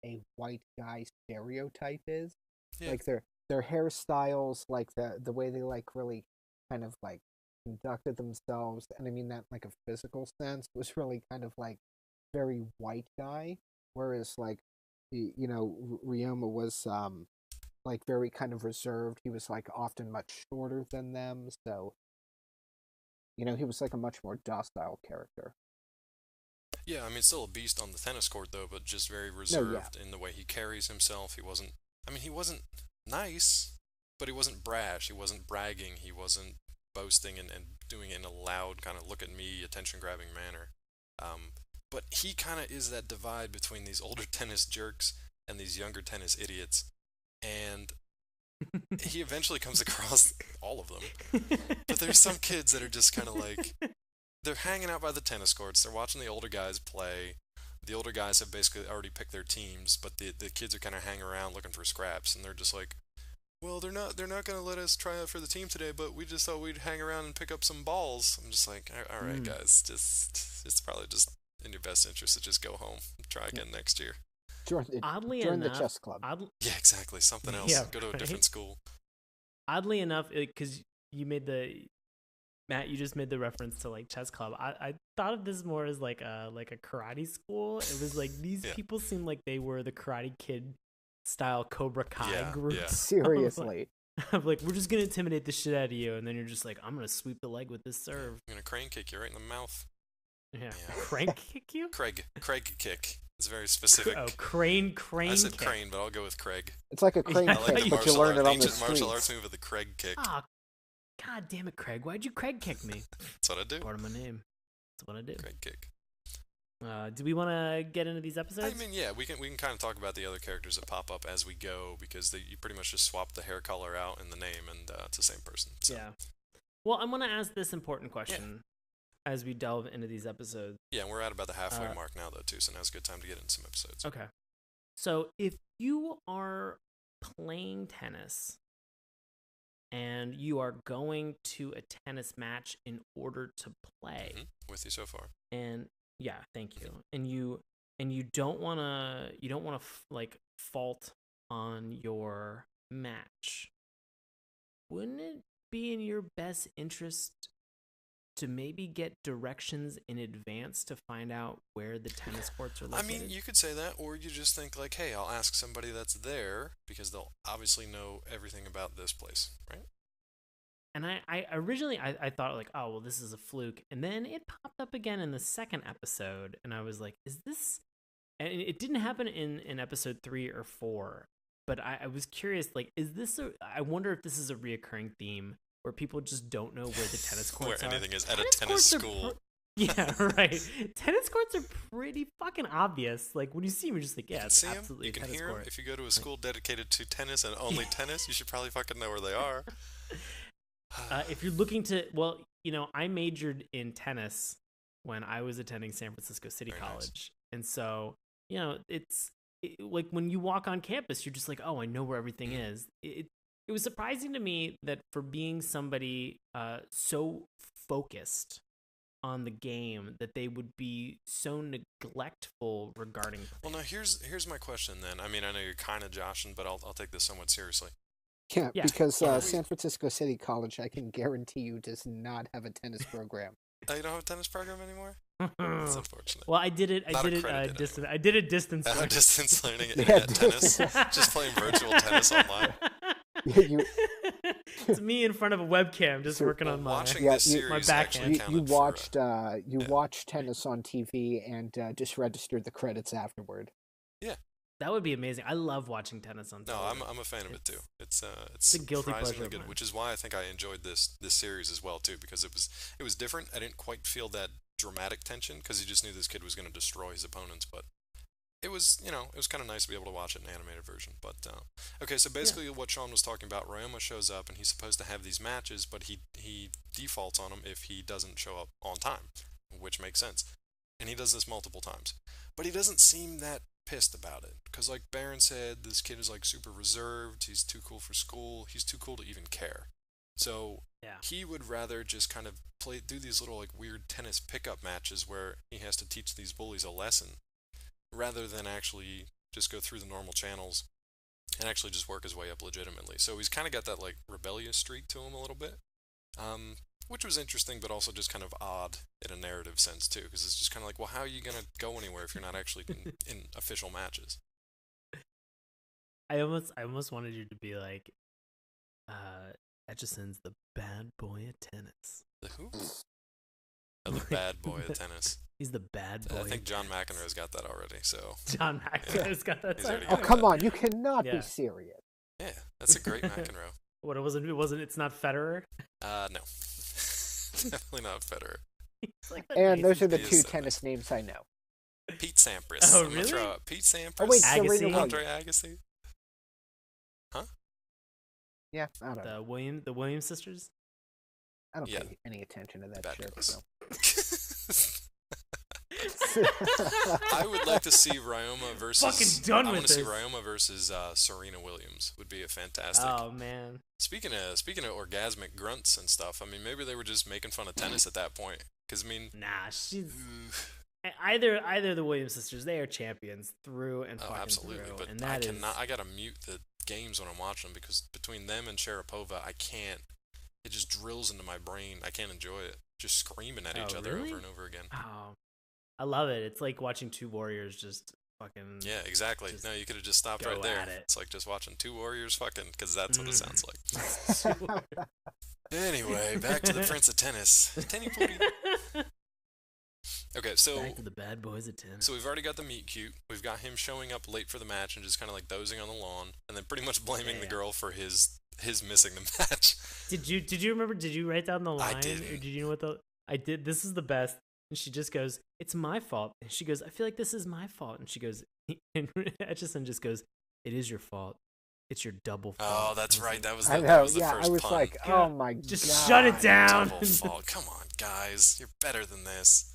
a white guy stereotype is. yeah, Like their hairstyles, like the way they like really kind of like conducted themselves, and I mean that like a physical sense was really kind of like very white guy, whereas like Ryoma was like very kind of reserved. He was like often much shorter than them, so he was like a much more docile character. yeah. I mean, still a beast on the tennis court though, but just very No, yeah. reserved in the way he carries himself. He wasn't. I mean, he wasn't nice, but he wasn't brash. He wasn't bragging. He wasn't boasting and doing it in a loud kind of look at me, attention grabbing manner. But he kind of is that divide between these older tennis jerks and these younger tennis idiots. And he eventually comes across all of them. But there's some kids that are just kind of like, they're hanging out by the tennis courts. They're watching the older guys play. The older guys have basically already picked their teams, but the kids are kind of hanging around looking for scraps, and they're just like, well, they're not going to let us try out for the team today, but we just thought we'd hang around and pick up some balls. I'm just like, all right, guys, it's probably just in your best interest to just go home and try again next year. Join the chess club. Yeah, exactly. Something else. Yeah, Go to a right. different school. Oddly enough, because Matt, you just made the reference to like chess club. I thought of this more as like a karate school. It was like these Yeah. people seemed like they were the Karate Kid style Cobra Kai Yeah, group. yeah. Seriously. Of like, we're just gonna intimidate the shit out of you, and then you're just like, I'm gonna sweep the leg with this serve. I'm going to crane kick you right in the mouth. Yeah, Yeah. crank kick you. Craig kick. It's very specific. Oh, crane I said kick. crane, but I'll go with Craig. It's like a crane Yeah, I like kick, the but you martial learn it on the ancient martial arts streets. move of the Craig kick. Oh, god damn it, Craig! Why'd you Craig kick me? That's what I do. Part of my name. That's what I do. Craig kick. Do we want to get into these episodes? I mean, yeah, we can kind of talk about the other characters that pop up as we go because you pretty much just swap the hair color out in the name and it's the same person. So. Yeah. Well, I'm gonna ask this important question as we delve into these episodes. Yeah, and we're at about the halfway mark now though too, so now's a good time to get into some episodes. Okay. So if you are playing tennis and you are going to a tennis match in order to play, With you so far. and yeah, thank you, and you don't want to like fault on your match, wouldn't it be in your best interest to maybe get directions in advance to find out where the tennis courts are I located? mean, you could say that, or you just think like, hey, I'll ask somebody that's there because they'll obviously know everything about this place, right? And I originally I thought like, oh well, this is a fluke, and then it popped up again in the second episode, and I was like, is this? And it didn't happen in episode 3 or 4, but I was curious, like, is this I wonder if this is a reoccurring theme where people just don't know where the tennis courts Where are. anything is at a Tennis tennis courts are school. yeah, right. Tennis courts are pretty fucking obvious. Like when you see them, you're just like, You yeah, can it's see 'em, absolutely you a can tennis hear 'em. court. If you go to a school dedicated to tennis and only tennis, you should probably fucking know where they are. If you're looking to, well, I majored in tennis when I was attending San Francisco City Very nice. College. And so, like when you walk on campus, you're just like, oh, I know where everything is. It was surprising to me that for being somebody so focused on the game that they would be so neglectful regarding. Well, now here's my question then. I mean, I know you're kind of joshing, but I'll take this somewhat seriously. Yeah, Yeah. because San Francisco City College, I can guarantee you, does not have a tennis program. Oh, you don't have a tennis program anymore? That's unfortunate. Well, I did it distant. I did it distance. Oh, learning. distance learning Yeah, at tennis, just playing virtual tennis online. you It's me in front of a webcam, just working on my. Watching Yeah, this you- series my backhand. actually you counted watched for, you watched tennis on TV and just registered the credits afterward. That would be amazing. I love watching tennis on No, television. I'm a fan of it too. It's a guilty pleasure surprisingly of good, mine. which is why I think I enjoyed this series as well too, because it was different. I didn't quite feel that dramatic tension because you just knew this kid was going to destroy his opponents, but it was kind of nice to be able to watch it in an animated version. But okay, so basically what Sean was talking about, Ryoma shows up and he's supposed to have these matches, but he defaults on them if he doesn't show up on time, which makes sense. And he does this multiple times, but he doesn't seem that pissed about it because, like Baron said, this kid is like super reserved. He's too cool for school. He's too cool to even care. So Yeah. he would rather just kind of do these little like weird tennis pickup matches where he has to teach these bullies a lesson, rather than actually just go through the normal channels and actually just work his way up legitimately. So he's kind of got that like rebellious streak to him a little bit, which was interesting, but also just kind of odd in a narrative sense too, because it's just kind of like, well, how are you gonna go anywhere if you're not actually in official matches? I almost wanted you to be like, Etchison's the bad boy of tennis. The who? Oh, the bad boy of tennis. He's the bad boy. I think John McEnroe's got that already. So John McEnroe's got that. He's already Oh, got come that. on, you cannot Yeah. be serious. yeah, that's a great McEnroe. What it wasn't. It's not Federer. No, definitely not Federer. It's like the And those nicest- are the He is two so tennis names I know. Pete Sampras. Oh, I'm gonna really? throw out Pete Sampras. Oh, wait, Agassi? Serena Williams. Andre Agassi. Yeah, I don't know. the Williams sisters. I don't Yeah. pay any attention to that Bad shit. girls. So. I would like to see Ryoma versus. Fucking done I with want to see this. Ryoma versus Serena Williams. Would be a fantastic. Oh man. Speaking of orgasmic grunts and stuff, I mean, maybe they were just making fun of tennis at that point. Because I mean, Nah, she's ooh, either the Williams sisters. They are champions through and oh, fucking absolutely. through, But and I that is cannot. I gotta mute the games when I'm watching them because between them and Sharapova, I can't. It just drills into my brain. I can't enjoy it. Just screaming at Oh, each other really? over and over again. Oh, I love it. It's like watching two warriors just fucking. Yeah, exactly. Just No, you could have just stopped go right there. at it. It's like just watching two warriors fucking, because that's what it Mm. sounds like. Anyway, back to the Prince of Tennis. Tenny Pooty. Okay, so Back to the bad boys of tennis. we've already got the meet cute. We've got him showing up late for the match and just kind of like dozing on the lawn, and then pretty much blaming the Yeah. girl for his missing the match. Did you remember? Did you write down the line? Or didn't. did you know what the? I did. This is the best. And she just goes, "It's my fault." And she goes, "I feel like this is my fault." And she goes, and Etchison just goes, "It is your fault. It's your double fault." Oh, that's And I was right. like, That was I the, know. that was the Yeah, first I was pun. like, God, oh my just god. shut it down. Double fault. Come on, guys. You're better than this.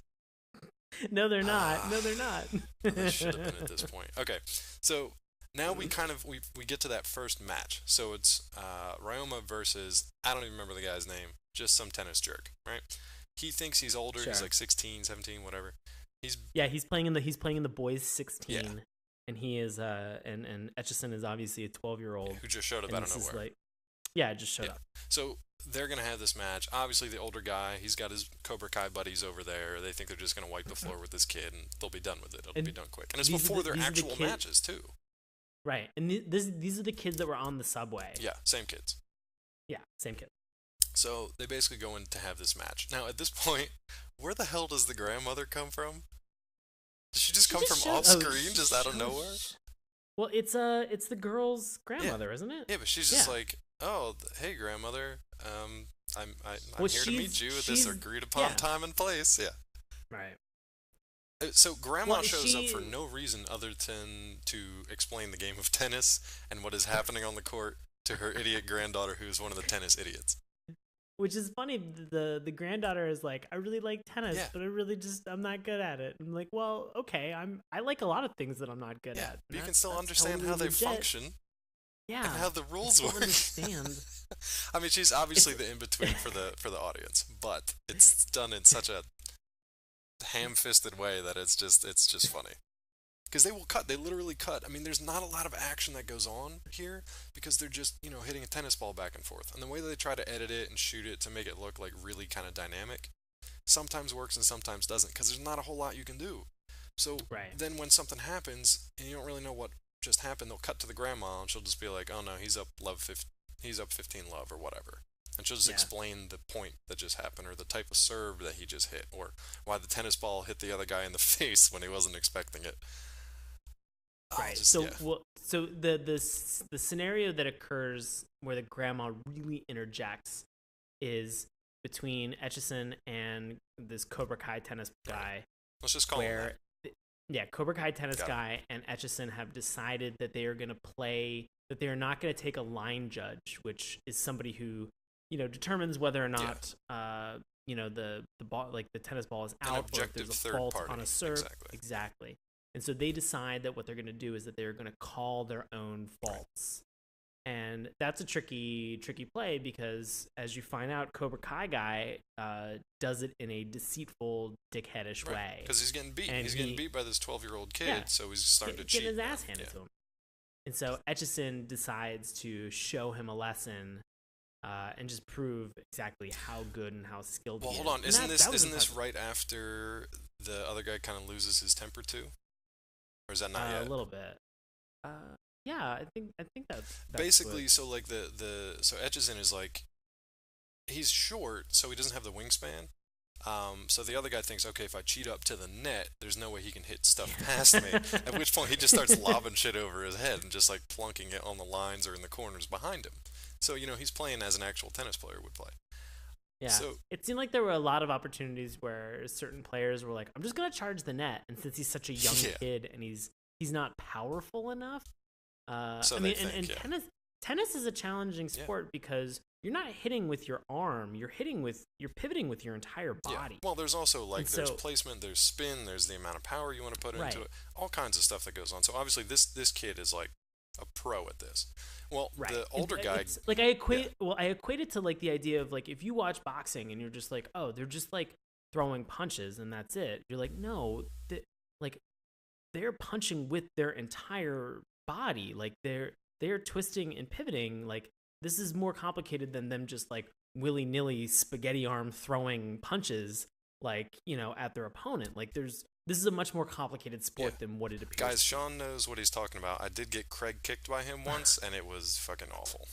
No, they're not. No, they're not. They should have been at this point. Okay, so now we kind of we get to that first match. So it's Ryoma versus, I don't even remember the guy's name, just some tennis jerk, right? He thinks he's older. He's Sure. like 16, 17, whatever. He's Yeah, he's playing in the boys 16, and he is and Etchison is obviously a 12-year-old. who just showed up And out of this is nowhere. like, yeah, it just showed Yeah. up. So they're gonna have this match. Obviously, the older guy, he's got his Cobra Kai buddies over there. They think they're just gonna wipe the floor with this kid, and they'll be done with it. It'll And be done quick. And it's these are before the- their these are the actual kid- matches too. Right, and these are the kids that were on the subway. Yeah, same kids. Yeah, same kid. So they basically go in to have this match. Now, at this point, where the hell does the grandmother come from? Did she just come from off screen, just out of nowhere? Well, it's the girl's grandmother, isn't it? Yeah, but she's just Yeah. like, oh, hey, grandmother, I'm Well, here to meet she's- you at this she's- agreed upon yeah. time and place. Yeah. Right. So grandma Well, shows up she- for no reason other than to explain the game of tennis and what is happening on the court to her idiot granddaughter, who is one of the tennis idiots. Which is funny. The granddaughter is like, I really like tennis, Yeah. but I'm not good at it. I'm like, well, okay, I like a lot of things that I'm not good Yeah, at. but you can That's- still that's understand totally how they legit. function Yeah. and how the rules still work. understand. I mean, she's obviously the in between for the audience, but it's done in such a ham-fisted way that it's just funny. Because they literally cut. I mean, there's not a lot of action that goes on here because they're just, hitting a tennis ball back and forth. And the way that they try to edit it and shoot it to make it look like really kind of dynamic sometimes works and sometimes doesn't because there's not a whole lot you can do. So Right. then when something happens and you don't really know what just happened, they'll cut to the grandma and she'll just be like, "Oh no, he's up 15 love or whatever." And she'll just Yeah. explain the point that just happened or the type of serve that he just hit or why the tennis ball hit the other guy in the face when he wasn't expecting it. Right. Just, So yeah. well, so the scenario that occurs where the grandma really interjects is between Etchison and this Cobra Kai tennis guy, Let's just call him where yeah, Cobra Kai tennis Got it. guy and Etchison have decided that they are going to play that they are not going to take a line judge, which is somebody who determines whether or not the ball, like the tennis ball, is An out or if objective there's a third fault party. on a serve. Exactly. Exactly. And so they decide that what they're going to do is that they're going to call their own faults. And that's a tricky play because, as you find out, Cobra Kai guy does it in a deceitful, dickheadish way. Because he's getting beat. And He's getting beat by this 12-year-old kid, Yeah. so he's starting to cheat. Getting his ass now. handed Yeah. to him. And so Etchison decides to show him a lesson and just prove exactly how good and how skilled Well, he hold is. on. And Isn't that was this impressive. right after the other guy kind of loses his temper too? Or is that not A yet? little bit. Yeah, I think that's Basically, what, so like so Etchison is like he's short, so he doesn't have the wingspan. So the other guy thinks, okay, if I cheat up to the net, there's no way he can hit stuff past me. At which point he just starts lobbing shit over his head and just like plunking it on the lines or in the corners behind him. So he's playing as an actual tennis player would play. Yeah. So It seemed like there were a lot of opportunities where certain players were like, I'm just gonna charge the net, and since he's such a young Yeah. kid and he's not powerful enough. So I they mean, think, and yeah. tennis is a challenging sport because you're not hitting with your arm, you're pivoting with your entire body. Yeah. Well, there's also like And there's so- placement, there's spin, there's the amount of power you want to put Right. into it, all kinds of stuff that goes on. So obviously this kid is like a pro at this. Well, Right. the older guy, It's, like I equate it to like the idea of like if you watch boxing and you're just like, oh, they're just like throwing punches and that's it. You're like, no, like they're punching with their entire body. Like they're twisting and pivoting. Like this is more complicated than them just like willy-nilly spaghetti arm throwing punches like, at their opponent. Like this is a much more complicated sport than what it appears. guys, Sean knows what he's talking about. I did get Craig kicked by him once, and it was fucking awful.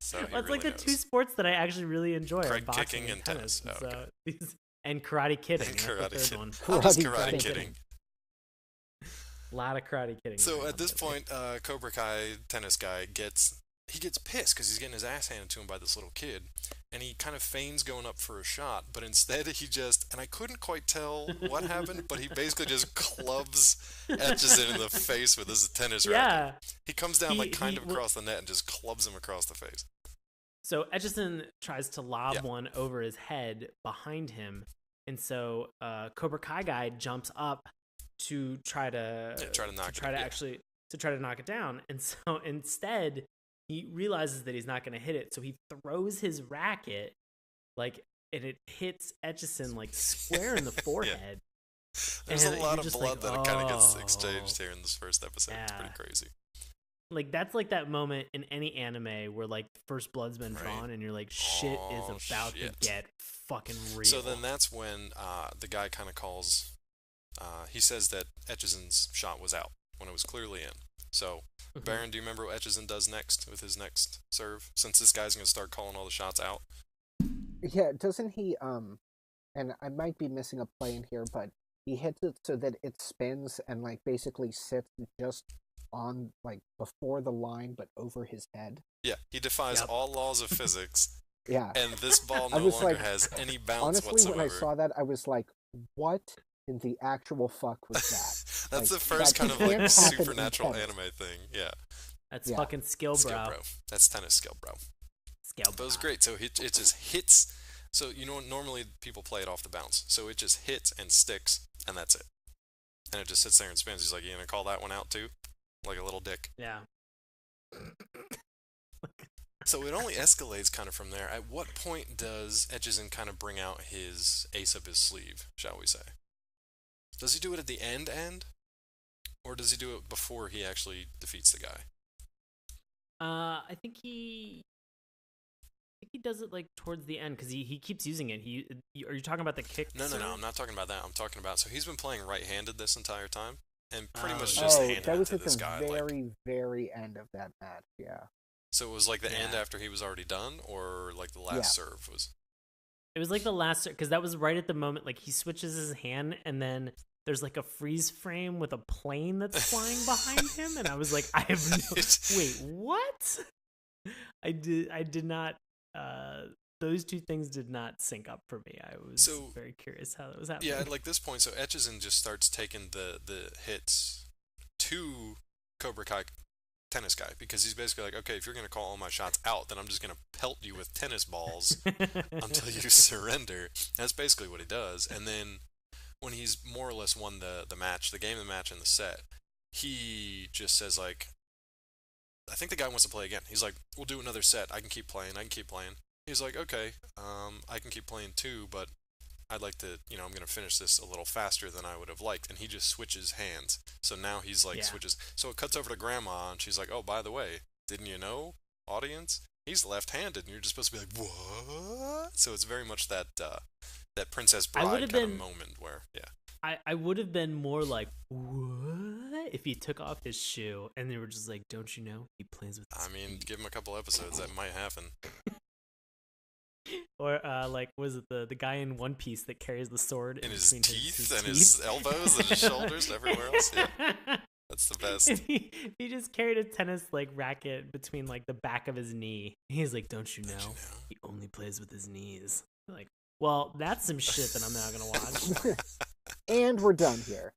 So he Well, it's really like the knows. two sports that I actually really enjoy are Craig boxing kicking and tennis. Oh, So okay. and karate kidding. And That's karate the third kid. one. I'm just Karate karate kidding. kidding. A lot of karate kidding. So going at on this there. point, Cobra Kai tennis guy gets pissed because he's getting his ass handed to him by this little kid, and he kind of feigns going up for a shot, but instead he just, and I couldn't quite tell what happened, but he basically just clubs Etchison in the face with his tennis racket. Yeah. He comes down like kind he- of well- across the net and just clubs him across the face. So Etchison tries to lob Yeah. one over his head behind him, and so Cobra Kai guy jumps up to try to try to knock it, try to yeah. actually to try to knock it down, and so instead he realizes that he's not going to hit it, so he throws his racket like, and it hits Etchison like square in the forehead. There's And a lot you're of just blood like, that kind of gets "Oh." exchanged here in this first episode. It's pretty Yeah. crazy. Like that's like that moment in any anime where like first blood's been Right. drawn and you're like shit Oh, is about shit. to get fucking real. So then that's when the guy kind of calls. He says that Etchison's shot was out when it was clearly in. So, Mhm. Baron, do you remember what Etchison does next with his next serve? Since this guy's going to start calling all the shots out. Yeah, doesn't he and I might be missing a play in here, but he hits it so that it spins and like basically sits just on like before the line but over his head. Yeah, he defies Yep. all laws of physics, Yeah. and this ball I no was longer like- has any bounce Honestly, whatsoever. when I saw that, I was like, what in the actual fuck was that? That's Like, the first that kind of can't like happen in supernatural tennis. anime thing. Yeah, That's Yeah. fucking skill, bro. skill bro. That's tennis skill, bro. Skill, But it was bro. great. So it just hits. So normally people play it off the bounce. So it just hits and sticks, and that's it. And it just sits there and spins. He's like, "You gonna call that one out too?" Like a little dick. Yeah. So it only escalates kind of from there. At what point does Etchison kind of bring out his ace up his sleeve, shall we say? Does he do it at the end? Or does he do it before he actually defeats the guy? I think he does it like towards the end because he keeps using it. Are you talking about the kick? No, serve? I'm not talking about that. I'm talking about, so he's been playing right-handed this entire time, and pretty Oh, much yeah. just Oh, handed that it was to at this the guy. Like, very, very end of that match. Yeah. so it was like the end Yeah. after he was already done, or like the last Yeah. serve was. It was like the last because that was right at the moment like he switches his hand and then there's like a freeze frame with a plane that's flying behind him and I was like I have no wait what I did not those two things did not sync up for me. I was very curious how that was happening. Yeah, at like this point, so Etchison just starts taking the hits to Cobra Kai tennis guy because he's basically like, okay, if you're gonna call all my shots out, then I'm just gonna pelt you with tennis balls until you surrender. That's basically what he does. And then when he's more or less won the match, the game, the match, and the set, he just says like, I think the guy wants to play again. He's like, we'll do another set. I can keep playing. He's like, okay, I can keep playing too, but I'd like to, I'm going to finish this a little faster than I would have liked. And he just switches hands. So now he's like, switches. So it cuts over to Grandma, and she's like, oh, by the way, didn't you know, audience? He's left-handed, and you're just supposed to be like, what? So it's very much that that Princess Bride kind of moment where, I would have been more like, what? If he took off his shoe, and they were just like, don't you know, he plays with his feet. Give him a couple episodes, that might happen. Or like, was it the guy in One Piece that carries the sword in his teeth his and his elbows and his shoulders and everywhere else? Yeah, that's the best. He just carried a tennis like racket between like the back of his knee. He's like, don't you know, he only plays with his knees. Like, well, that's some shit that I'm not gonna watch. And we're done here.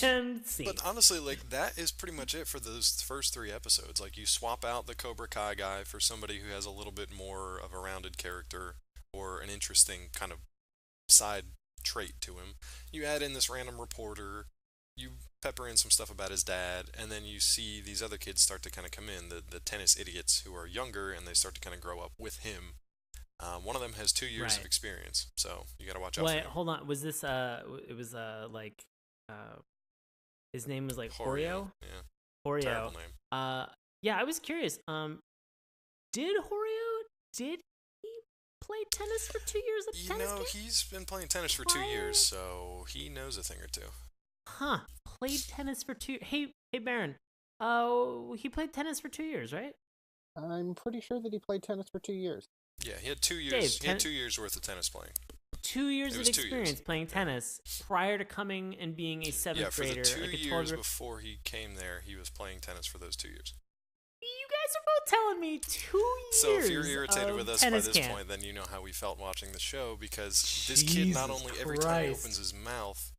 And see. But honestly, like, that is pretty much it for those first 3 episodes. Like, you swap out the Cobra Kai guy for somebody who has a little bit more of a rounded character or an interesting kind of side trait to him. You add in this random reporter, you pepper in some stuff about his dad, and then you see these other kids start to kind of come in, the tennis idiots who are younger, and they start to kind of grow up with him. One of them has 2 years of experience, so you gotta watch out for him. Wait, hold on. Was this, it was, like, his name was like Horio? Yeah. Horio. Terrible name. Yeah, I was curious. Did he play tennis for 2 years at tennis game? He's been playing tennis for 2 years, so he knows a thing or two. Huh. Played tennis for 2. Hey, Baron. He played tennis for 2 years, right? I'm pretty sure that he played tennis for 2 years. Yeah, he had 2 years. He had 2 years worth of tennis playing. 2 years of experience playing tennis prior to coming and being a 7th grader. Yeah, for the 2 like years before he came there, he was playing tennis for those 2 years. You guys are both telling me 2 years. So if you're irritated with us by this point, then you know how we felt watching the show, because this kid, not only every time he opens his mouth,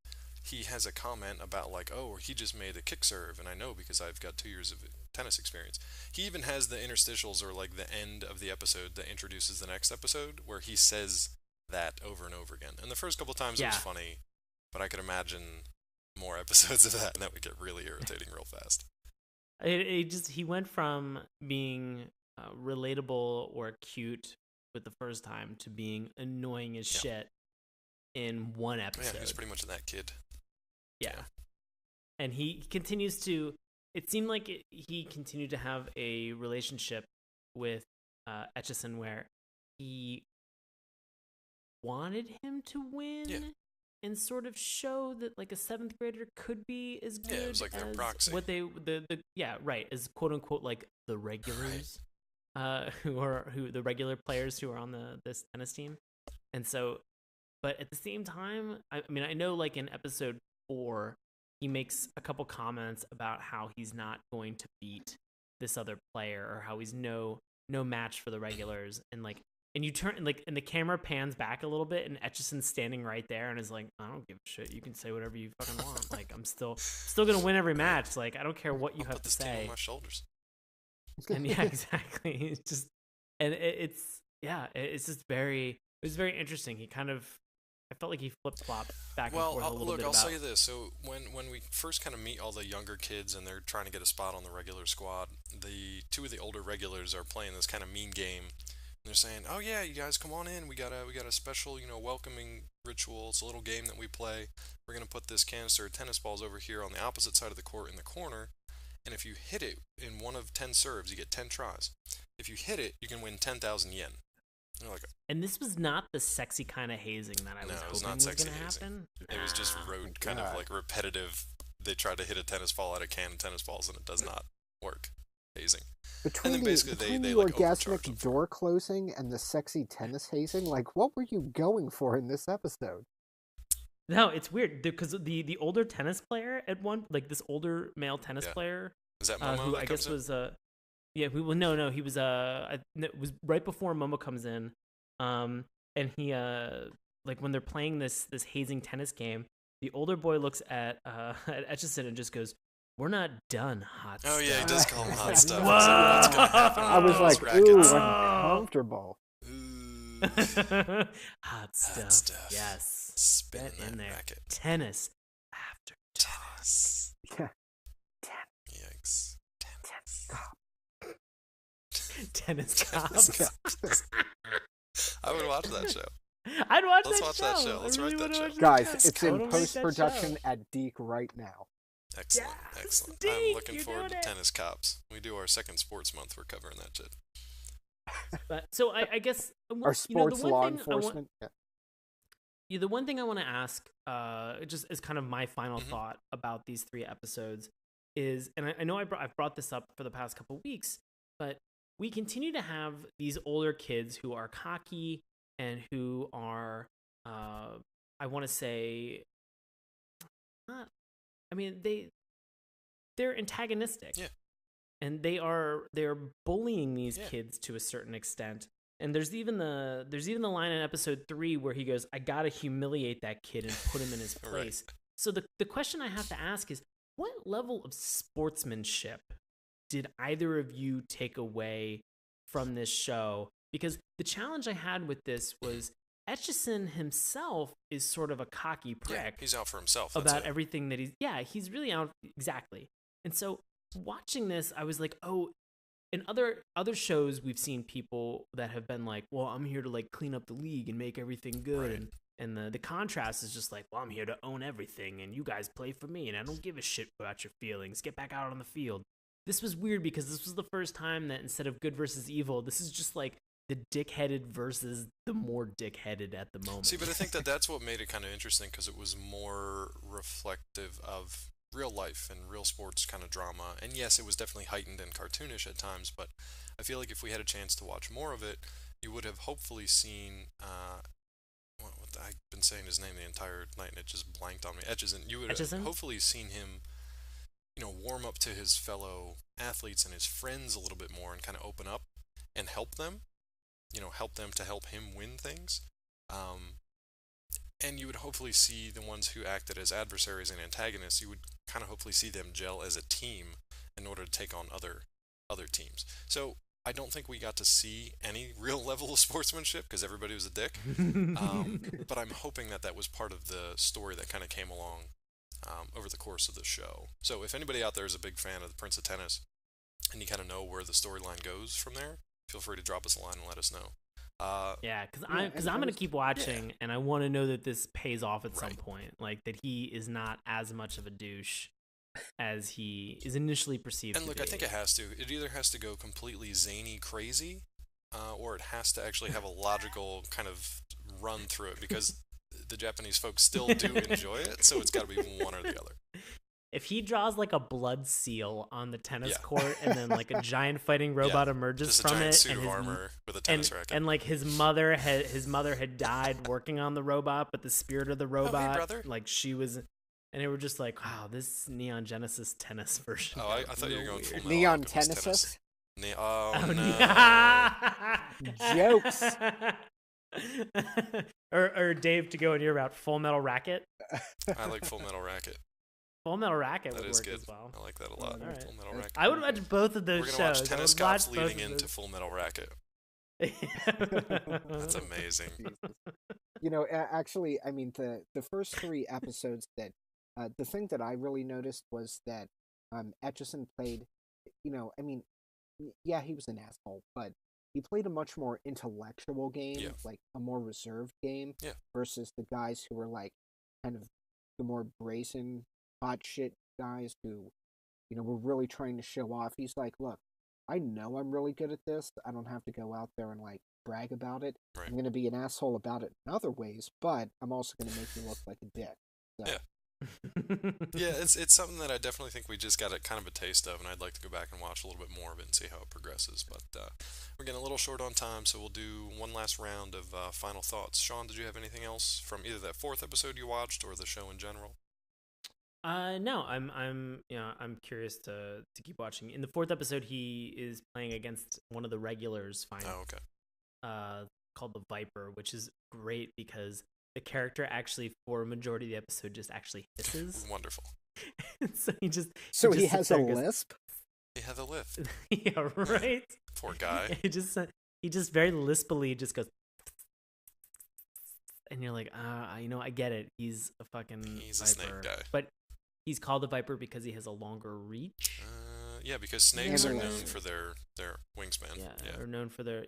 he has a comment about like, oh, he just made a kick serve, and I know because I've got 2 years of tennis experience. He even has the interstitials, or like the end of the episode that introduces the next episode, where he says that over and over again. And the first couple times it was funny, but I could imagine more episodes of that, and that would get really irritating real fast. He went from being relatable or cute with the first time to being annoying as shit in one episode. Yeah, he's pretty much that kid. Yeah. And he continues to, it seemed like he continued to have a relationship with Etchison where he wanted him to win and sort of show that like a 7th grader could be as good it was like their as proxy. what they as quote unquote like the regulars who the regular players who are on this tennis team. And so, but at the same time, I mean, I know like in episode 4 he makes a couple comments about how he's not going to beat this other player, or how he's no match for the regulars, and you turn and the camera pans back a little bit, and Etchison's standing right there and is like, I don't give a shit. You can say whatever you fucking want. Like, I'm still gonna win every match. Like, I don't care what you have to say. Team on my shoulders. And yeah, exactly. It's just, and it's just it was very interesting. He kind of, I felt like he flip-flopped back and forth a little bit. I'll say you this. So when we first kind of meet all the younger kids and they're trying to get a spot on the regular squad, the 2 of the older regulars are playing this kind of mean game. They're saying, "Oh yeah, you guys come on in. We got a special, welcoming ritual. It's a little game that we play. we're going to put this canister of tennis balls over here on the opposite side of the court in the corner, and if you hit it in one of 10 serves, you get 10 tries. If you hit it, you can win 10,000 yen. You're like, And this was not the sexy kind of hazing that I was No, it was hoping not was sexy going to hazing. happen. it was just Nah. rote, kind of like repetitive. They tried to hit a tennis ball out of a can of tennis balls, and it does not work. Hazing. Between then the, basically between they the like overcharge them orgasmic for it. door closing and the sexy tennis hazing, like, what were you going for in this episode? No, it's weird because the older tennis player at one, like this older male tennis Yeah. player, Is that Momo who that I comes guess in? was yeah, no, he was it was right before Momo comes in, and he like when they're playing this hazing tennis game, the older boy looks at at Etchison and just goes, "We're not done, hot Oh stuff." yeah, he does call him hot stuff. Whoa! It's like, what's gonna happen I with was those like, ooh, rackets? uncomfortable. Ooh, Hot stuff. stuff. Yes. spin Get in that there. racket. Tennis after Tennis. Yeah. Yikes. Tennis. tennis Tennis cops. cops. I would watch that show. I'd watch Let's that watch show. that show. I Let's really write that wanna show. watch that Guys, show. it's Go to in make that post-production show. at Deke right now. Excellent. Yes, Excellent. Deke, I'm looking you're forward to doing it. Tennis Cops. We do our second sports month. We're covering that shit. But so I guess Our the sports one law thing enforcement. Yeah. the one thing I want to ask, just as kind of my final Mhm. thought about these 3 episodes is, and I know I've brought this up for the past couple weeks, but we continue to have these older kids who are cocky and who are, I want to say, not. I mean, they're antagonistic, Yeah. and they're bullying these Yeah. kids to a certain extent. And there's even the line in episode 3 where he goes, "I gotta humiliate that kid and put him in his Right. place." So the question I have to ask is, what level of sportsmanship did either of you take away from this show? Because the challenge I had with this was Etchison himself is sort of a cocky Yeah, prick he's out for himself. That's about it. everything that he's really out, exactly. And so watching this, I was like, oh, in other shows we've seen people that have been like, well, I'm here to like clean up the league and make everything good. Right. And the contrast is just like, well, I'm here to own everything and you guys play for me and I don't give a shit about your feelings. Get back out on the field. This was weird because this was the first time that instead of good versus evil, this is just like the dickheaded versus the more dickheaded at the moment. See, but I think that's what made it kind of interesting because it was more reflective of real life and real sports kind of drama. And yes, it was definitely heightened and cartoonish at times, but I feel like if we had a chance to watch more of it, you would have hopefully seen. I've been saying his name the entire night and it just blanked on me. Etchison. You would have Etchison? hopefully seen him, warm up to his fellow athletes and his friends a little bit more and kind of open up and help them. Help them to help him win things. And you would hopefully see the ones who acted as adversaries and antagonists, you would kind of hopefully see them gel as a team in order to take on other teams. So I don't think we got to see any real level of sportsmanship because everybody was a dick. But I'm hoping that was part of the story that kind of came along over the course of the show. So if anybody out there is a big fan of the Prince of Tennis and you kind of know where the storyline goes from there, feel free to drop us a line and let us know. Yeah, because and I'm I gonna was- keep watching, and I want to know that this pays off at some Right. point, like that he is not as much of a douche as he is initially perceived. And to look, be. I think it has to. It either has to go completely zany crazy, or it has to actually have a logical kind of run through it because the Japanese folks still do enjoy it. So it's got to be one or the other. If he draws like a blood seal on the tennis Yeah. court, and then like a giant fighting robot emerges Just a from giant it, suit and of his armor with a tennis racket. and like his mother had died working on the robot, but the spirit of the robot, brother. like she was, and they were just like, wow, this Neon Genesis tennis version. Oh, I got thought you were real going weird. full Neon Alchemist Tennis? Oh, Oh, no. Jokes. or Dave, to go in your route, Full Metal Racket. I like Full Metal Racket. Full Metal Racket That would is work good. as well. I like that a lot. All right. Full Metal Racket. I would watch both of those We're gonna shows. watch I Tennis would Cops watch both leading of into those. Full Metal Racket. That's amazing. Jesus. Actually, I mean, the first 3 episodes that the thing that I really noticed was that Etchison played, I mean, yeah, he was an asshole, but he played a much more intellectual game, Yeah. like a more reserved game, Yeah. versus the guys who were like kind of the more brazen, hot shit guys who, were really trying to show off. He's like, look, I know I'm really good at this. I don't have to go out there and like brag about it. Right. I'm going to be an asshole about it in other ways, but I'm also going to make you look like a dick. So. Yeah. Yeah, it's something that I definitely think we just got a kind of a taste of, and I'd like to go back and watch a little bit more of it and see how it progresses. But we're getting a little short on time, so we'll do one last round of final thoughts. Sean, did you have anything else from either that fourth episode you watched or the show in general? No, I'm curious to keep watching. In the fourth episode, he is playing against one of the regulars finally. Oh, okay. Called the Viper, which is great because the character actually for a majority of the episode just actually hisses. Wonderful. So he has a lisp. He had a lisp. Yeah, right. Poor guy. He just very lispily just goes, and you're like, I get it. He's a fucking He's Viper, a snake guy. but he's called the Viper because he has a longer reach. Yeah, because snakes are known Interesting. for their wingspan. Yeah, are known for their.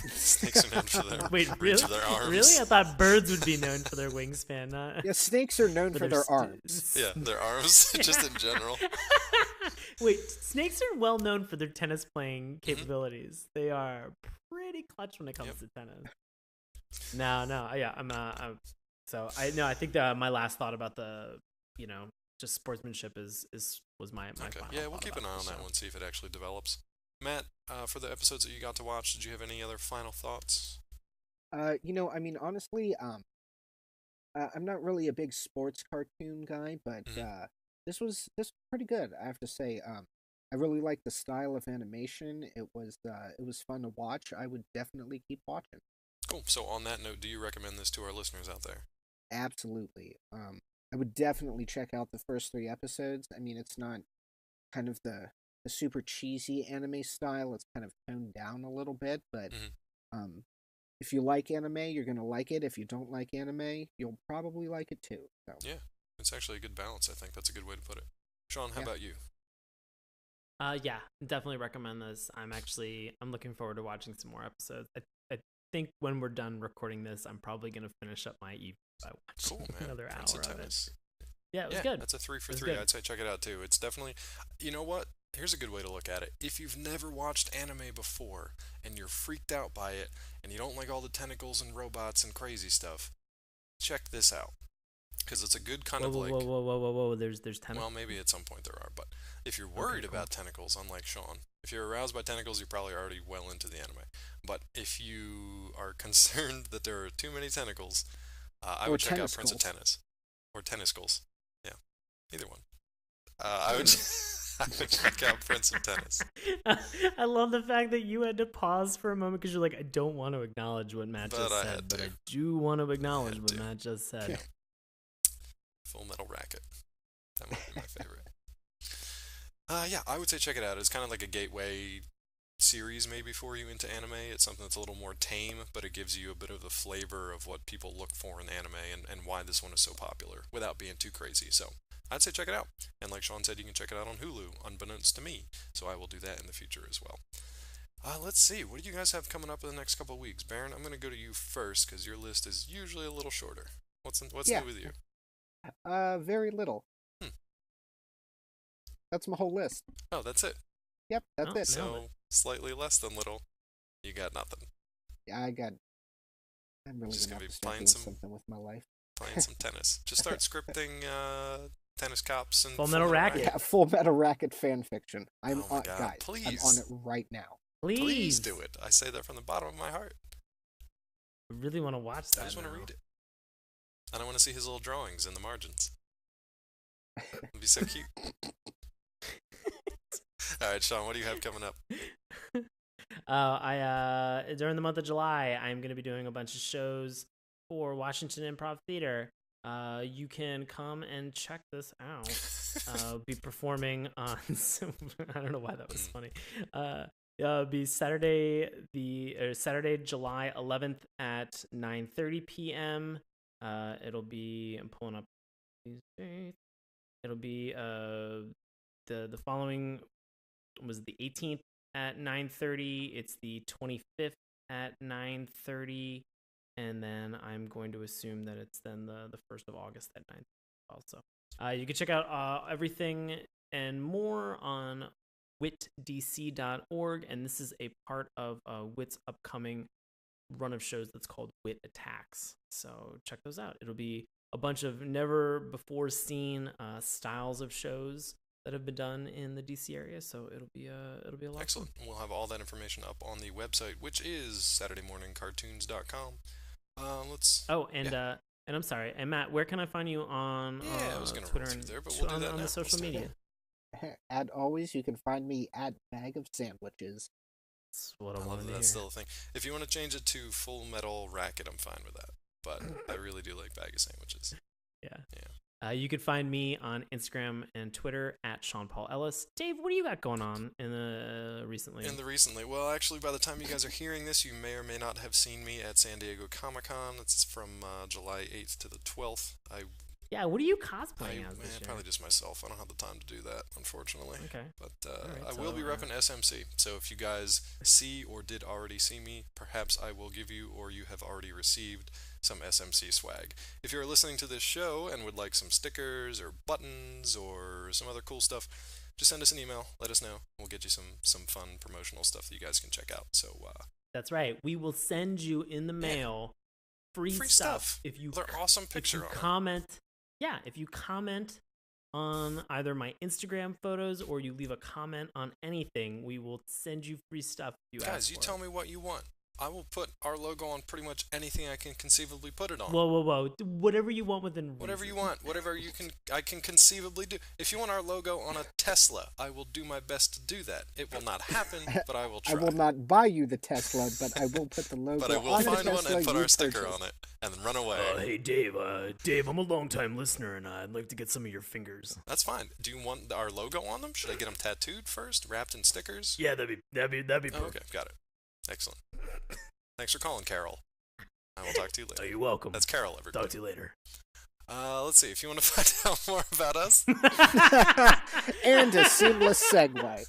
Snakes are known for their Wait, reach really? of their arms. Really? I thought birds would be known for their wingspan. Not Yeah, snakes are known for their arms. Yeah, their arms, just in general. Wait, snakes are well known for their tennis playing capabilities. They are pretty clutch when it comes to tennis. No, yeah, I think that my last thought about the, just sportsmanship was my Okay. final Yeah, we'll thought keep an about eye on the that show. one, see if it actually develops. Matt, for the episodes that you got to watch, did you have any other final thoughts? Honestly, I'm not really a big sports cartoon guy, but this was pretty good. I have to say, I really like the style of animation. It was fun to watch. I would definitely keep watching. Cool. So on that note, do you recommend this to our listeners out there? Absolutely. I would definitely check out the first 3 episodes. I mean, it's not kind of the super cheesy anime style. It's kind of toned down a little bit, but if you like anime, you're gonna like it. If you don't like anime, you'll probably like it too. So. Yeah, it's actually a good balance. I think that's a good way to put it. Sean, how about you? Yeah, definitely recommend this. I'm looking forward to watching some more episodes. I think when we're done recording this, I'm probably gonna finish up my evening by watching another Prince hour of of it. Tennis. Yeah, it was good. That's a 3 for It was 3. good. I'd say check it out too. It's definitely, you know what? Here's a good way to look at it. If you've never watched anime before and you're freaked out by it and you don't like all the tentacles and robots and crazy stuff, check this out. Because it's a good kind of like. Whoa! There's tentacles. Well, maybe at some point there are, but if you're worried about tentacles, unlike Sean, if you're aroused by tentacles, you're probably already well into the anime. But if you are concerned that there are too many tentacles, I would check out Prince of Tennis. Or Tenniscles. Yeah, either one. I would check out Prince of Tennis. I love the fact that you had to pause for a moment because you're like, I don't want to acknowledge what Matt just said, but I do want to acknowledge what Matt just said. Yeah. Full Metal Racket. That might be my favorite. Yeah, I would say check it out. It's kind of like a gateway series maybe for you into anime. It's something that's a little more tame, but it gives you a bit of the flavor of what people look for in anime and why this one is so popular without being too crazy. So I'd say check it out. And like Sean said, you can check it out on Hulu, unbeknownst to me. So I will do that in the future as well. Let's see. What do you guys have coming up in the next couple of weeks? Baron, I'm going to go to you first because your list is usually a little shorter. What's new with you? Very little. That's my whole list. Oh, that's it. Yep, that's it. So slightly less than little. You got nothing. Yeah, I'm really just gonna be have to start playing doing some something with my life. Playing some tennis. Just start scripting tennis cops and Full Metal Racket. Yeah, Full Metal Racket fan fiction. I'm Oh my on, God, guys. please. I'm on it right now. Please do it. I say that from the bottom of my heart. I really want to watch that. I just want to read it. And I want to see his little drawings in the margins. It'd be so cute. All right, Sean, what do you have coming up? During the month of July, I'm going to be doing a bunch of shows for Washington Improv Theater. You can come and check this out. Be performing on. I don't know why that was funny. It'll be Saturday, July 11th at 9:30 p.m. It'll be. I'm pulling up these dates. It'll be the following was the 18th at 9:30. It's the 25th at 9:30, and then I'm going to assume that it's then the 1st of August at 9. well. So you can check out everything and more on witdc.org, and this is a part of Wit's upcoming run of shows that's called Wit Attacks. So check those out. It'll be a bunch of never before seen styles of shows that have been done in the DC area. So it'll be a lot Excellent. of fun. We'll have all that information up on the website, which is SaturdayMorningCartoons.com. Let's. And I'm sorry, and Matt, where can I find you on Yeah, I was gonna Twitter run through and there, but we'll do that on now. the social Let's do media? As always, you can find me at Bag of Sandwiches. That's what I I love wanted that to that's hear. still a thing. If you want to change it to Full Metal Racket, I'm fine with that. But I really do like Bag of Sandwiches. Yeah. Yeah. You could find me on Instagram and Twitter at Sean Paul Ellis. Dave, what do you got going on recently? Well, actually, by the time you guys are hearing this, you may or may not have seen me at San Diego Comic-Con. That's from July 8th to the 12th. Yeah, what are you cosplaying as this year? Probably just myself. I don't have the time to do that, unfortunately. Okay. But Alright, I will be repping SMC. So if you guys see or did already see me, perhaps I will give you, or you have already received, some SMC swag. If you're listening to this show and would like some stickers or buttons or some other cool stuff, just send us an email. Let us know. We'll get you some fun promotional stuff that you guys can check out. So That's right. We will send you in the mail free stuff if you They're awesome picture if you on it. comment. Yeah, if you comment on either my Instagram photos or you leave a comment on anything, we will send you free stuff. Guys, you tell me what you want. I will put our logo on pretty much anything I can conceivably put it on. Whoa. Whatever you want within reason. Whatever you want. Whatever I can conceivably do. If you want our logo on a Tesla, I will do my best to do that. It will not happen, but I will try. I will not buy you the Tesla, but I will put the logo but I will on find the one Tesla and put you our sticker purchased. on it and then run away. Hey, Dave. Dave, I'm a long-time listener, and I'd like to get some of your fingers. That's fine. Do you want our logo on them? Should I get them tattooed first, wrapped in stickers? Yeah, that'd be perfect. Oh, okay, got it. Excellent. Thanks for calling, Carol. I will talk to you later. Oh, you're welcome. That's Carol, everybody. Talk to you later. Let's see. If you want to find out more about us, And a seamless segue.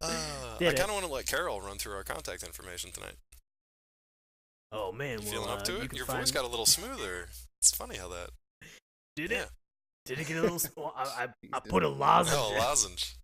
I kind of want to let Carol run through our contact information tonight. Oh man, You feeling up to it? Your voice got a little smoother. It's funny how that. Did Yeah. it? Did it get a little? Well, I put a lozenge. Oh, in. lozenge.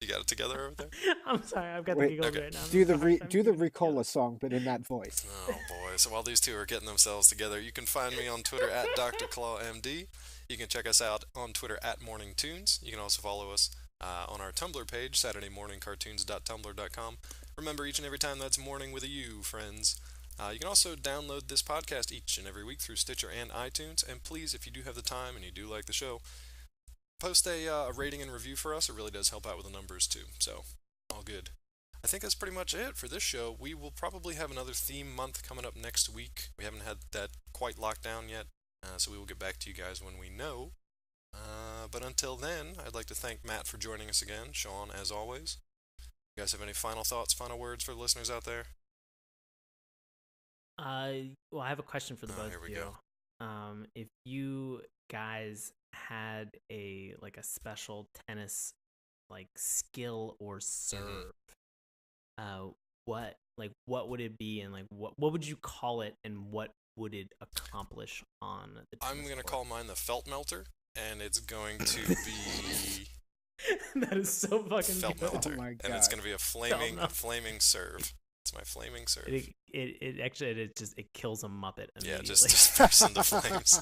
You got it together over there? I'm sorry, I've got Wait, the giggles okay. right now. Do the I'm having a hard time do the keeping it Ricola song, but in that voice. Oh boy! So while these two are getting themselves together, you can find me on Twitter at Dr. Claw MD. You can check us out on Twitter at Morning Tunes. You can also follow us on our Tumblr page, SaturdayMorningCartoons.tumblr.com. Remember, each and every time that's morning with a U, friends. You can also download this podcast each and every week through Stitcher and iTunes. And please, if you do have the time and you do like the show, post a rating and review for us. It really does help out with the numbers too. So, all good. I think that's pretty much it for this show. We will probably have another theme month coming up next week. We haven't had that quite locked down yet, so we will get back to you guys when we know. But until then, I'd like to thank Matt for joining us again. Sean, as always. You guys have any final thoughts, final words for the listeners out there? Well, I have a question for the both here of we you. go. If you guys had a special tennis skill or serve, what would it be, and what would you call it, and what would it accomplish on the tennis I'm going to court? call mine the Felt Melter, and it's going to be That is so fucking Felt good. Melter. Oh my And it's God. going to be a flaming Melter. serve. It's my flaming serve. It actually kills a Muppet Yeah, immediately. just bursts into flames.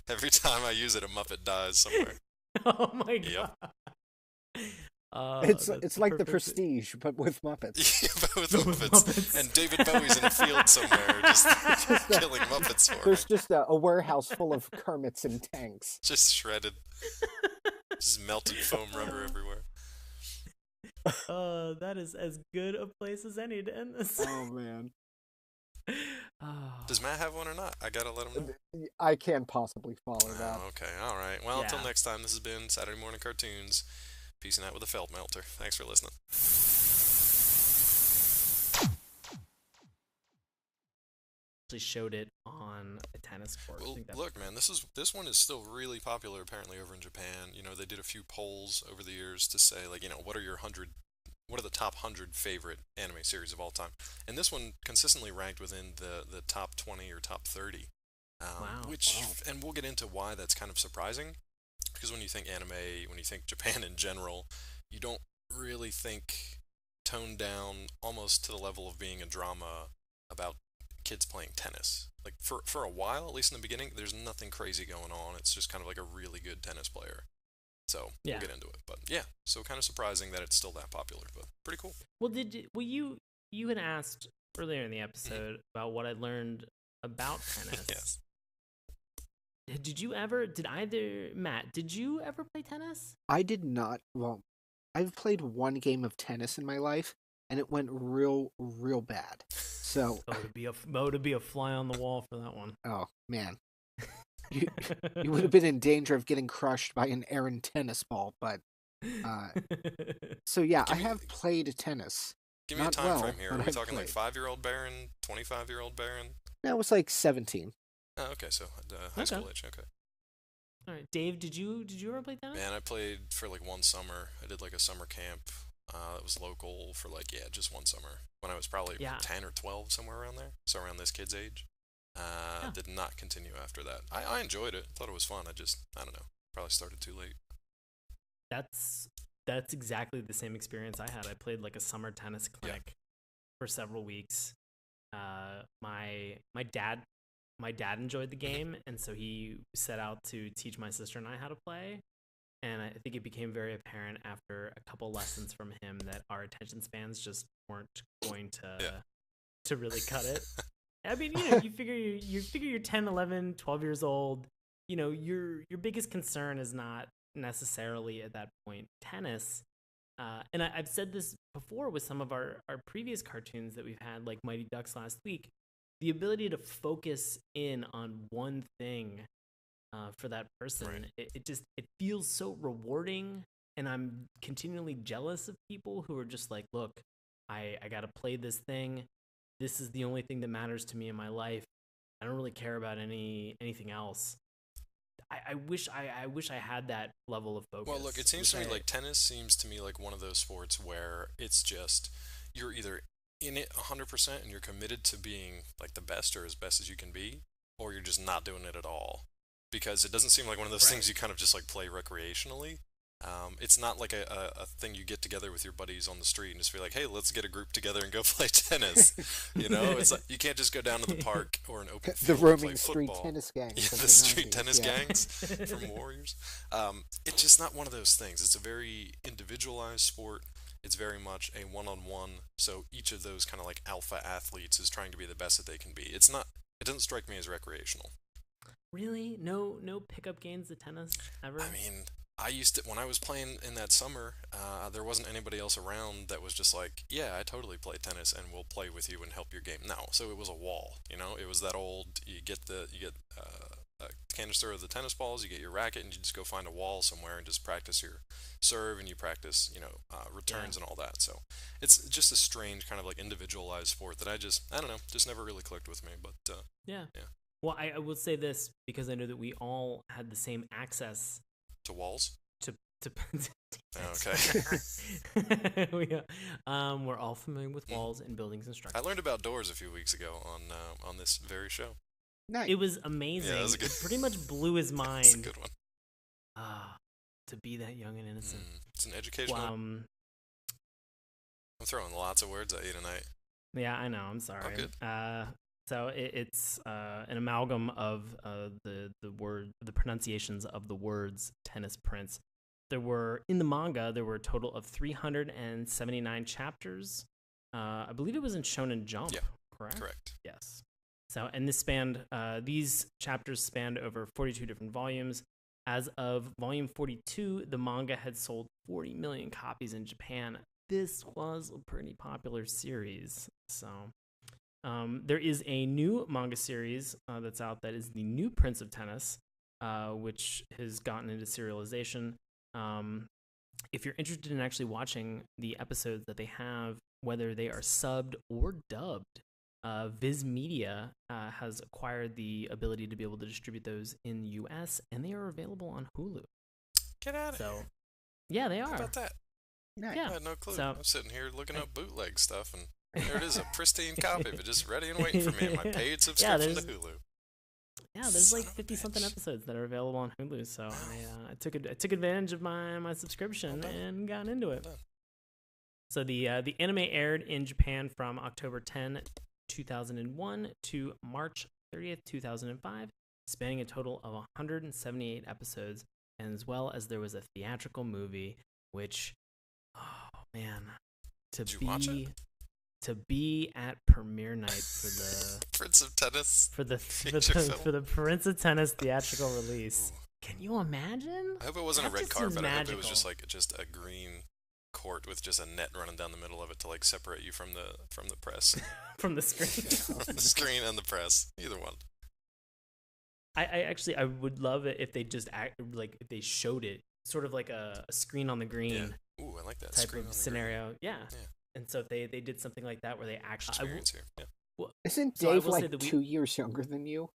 Every time I use it, a Muppet dies somewhere. Oh my Yep. god. It's That's like the perfect. Prestige, but with Muppets. Yeah, but with With Muppets. Muppets. And David Bowie's in a field somewhere, just Just, killing Muppets for me. There's just a warehouse full of Kermits and tanks. Just shredded. Just melted foam rubber everywhere. That is as good a place as any to end this. Oh man, Does Matt have one or not? I gotta let him know. I can't possibly follow that. Oh, okay, all right. Well, until Yeah. next time, this has been Saturday Morning Cartoons. Peacing out with a Felt Melter. Thanks for listening. Actually showed it on a tennis court. I Well, think that- look, man, this one is still really popular apparently over in Japan. You know, they did a few polls over the years to say, like, you know, what are your 100 what are the top 100 favorite anime series of all time, and this one consistently ranked within the top 20 or top 30. Wow. And we'll get into why that's kind of surprising, because when you think anime, when you think Japan in general, you don't really think toned down almost to the level of being a drama about kids playing tennis. Like for a while, at least in the beginning, there's nothing crazy going on. It's just kind of like a really good tennis player. So Yeah. we'll get into it. But yeah, so kind of surprising that it's still that popular, but pretty cool. Well, you had asked earlier in the episode about what I learned about tennis. Yes. Matt, did you ever play tennis? I did not. Well, I've played one game of tennis in my life, and it went real bad. So, to be a fly on the wall for that one. oh man, you would have been in danger of getting crushed by an errant tennis ball. But so yeah, I have played tennis. Give me Not a time well, frame here. but Are we I've talking like played. 5-year-old Baron, 25-year-old Baron? No, it was like 17. Oh, okay, so high school age. Okay. All right, Dave, did you ever play tennis? Man, I played for like one summer. I did like a summer camp. That was local for like just one summer when I was probably 10 or 12, somewhere around there. So around this kid's age. Did not continue after that. I enjoyed it. Thought it was fun. I don't know. Probably started too late. That's exactly the same experience I had. I played like a summer tennis clinic for several weeks. My dad enjoyed the game, and so he set out to teach my sister and I how to play. And I think it became very apparent after a couple lessons from him that our attention spans just weren't going to really cut it. I mean, you figure you're 10, 11, 12 years old. Your biggest concern is not necessarily at that point tennis. And I've said this before with some of our previous cartoons that we've had, like Mighty Ducks last week. The ability to focus in on one thing for that person, right. it feels so rewarding. And I'm continually jealous of people who are just like, look, I got to play this thing. This is the only thing that matters to me in my life. I don't really care about anything else. I wish I had that level of focus. Well, look, it seems to me like tennis seems to me like one of those sports where it's just you're either in it 100% and you're committed to being like the best or as best as you can be, or you're just not doing it at all. Because it doesn't seem like one of those things you kind of just like play recreationally. It's not like a thing you get together with your buddies on the street and just be like, hey, let's get a group together and go play tennis. It's like you can't just go down to the park or an open field The roaming and play street football. tennis gangs. Yeah, of the the street 90s, tennis yeah. gangs from Warriors. It's just not one of those things. It's a very individualized sport. It's very much a one-on-one. So each of those kind of like alpha athletes is trying to be the best that they can be. It doesn't strike me as recreational. Really? No pickup games of tennis ever? I mean, I used to, when I was playing in that summer, there wasn't anybody else around that was just like, yeah, I totally play tennis and we'll play with you and help your game. No, so it was a wall, it was that old, you get a canister of the tennis balls, you get your racket, and you just go find a wall somewhere and just practice your serve, and you practice, returns and all that. So it's just a strange kind of like individualized sport that I don't know, just never really clicked with me, but yeah. Yeah. Well, I will say this because I know that we all had the same access To walls? to Okay. we're all familiar with walls and buildings and I structures. learned about doors a few weeks ago on this very show. Nice. It was amazing. Yeah, it was a good- It pretty much blew his mind. It's a good one. To be that young and innocent. It's an educational. I'm throwing lots of words at you tonight. Yeah, I know. I'm sorry. Oh, good. So it's an amalgam of the pronunciations of the words tennis prince. In the manga there were a total of 379 chapters. I believe it was in Shonen Jump. Yeah. Correct. Correct. Yes. So and these chapters spanned over 42 different volumes. As of volume 42, the manga had sold 40 million copies in Japan. This was a pretty popular series. So there is a new manga series that's out that is the New Prince of Tennis, which has gotten into serialization. If you're interested in actually watching the episodes that they have, whether they are subbed or dubbed, Viz Media has acquired the ability to be able to distribute those in the US, and they are available on Hulu. Get out of here. Yeah, they How are. about that? Nice. Yeah. I had no clue. So- I'm sitting here looking up bootleg stuff, and there it is, a pristine copy of it, just ready and waiting for me in my paid subscription to Hulu. Yeah, there's Son like of a 50 something bitch. episodes that are available on Hulu. So I took advantage of my subscription Well done. and got into it. Well done. So the anime aired in Japan from October 10, 2001 to March 30th, 2005, spanning a total of 178 episodes, and as well as there was a theatrical movie, which, oh man, Did you watch it? to be at premiere night for the Prince of Tennis. for the Feature film. for the Prince of Tennis theatrical release. Can you imagine? I hope it wasn't a That red just seems carpet. I hope it was magical. just a green court with just a net running down the middle of it to like separate you from the press, From the screen. from the screen and the press. Either one. I would love it if they just if they showed it sort of like a screen on the green Ooh, I like that type screen on of the green. scenario. Yeah. Yeah. And so if they did something like that where they actually Experience here. Yeah. Isn't So I Dave will say like that we- 2 years younger than you?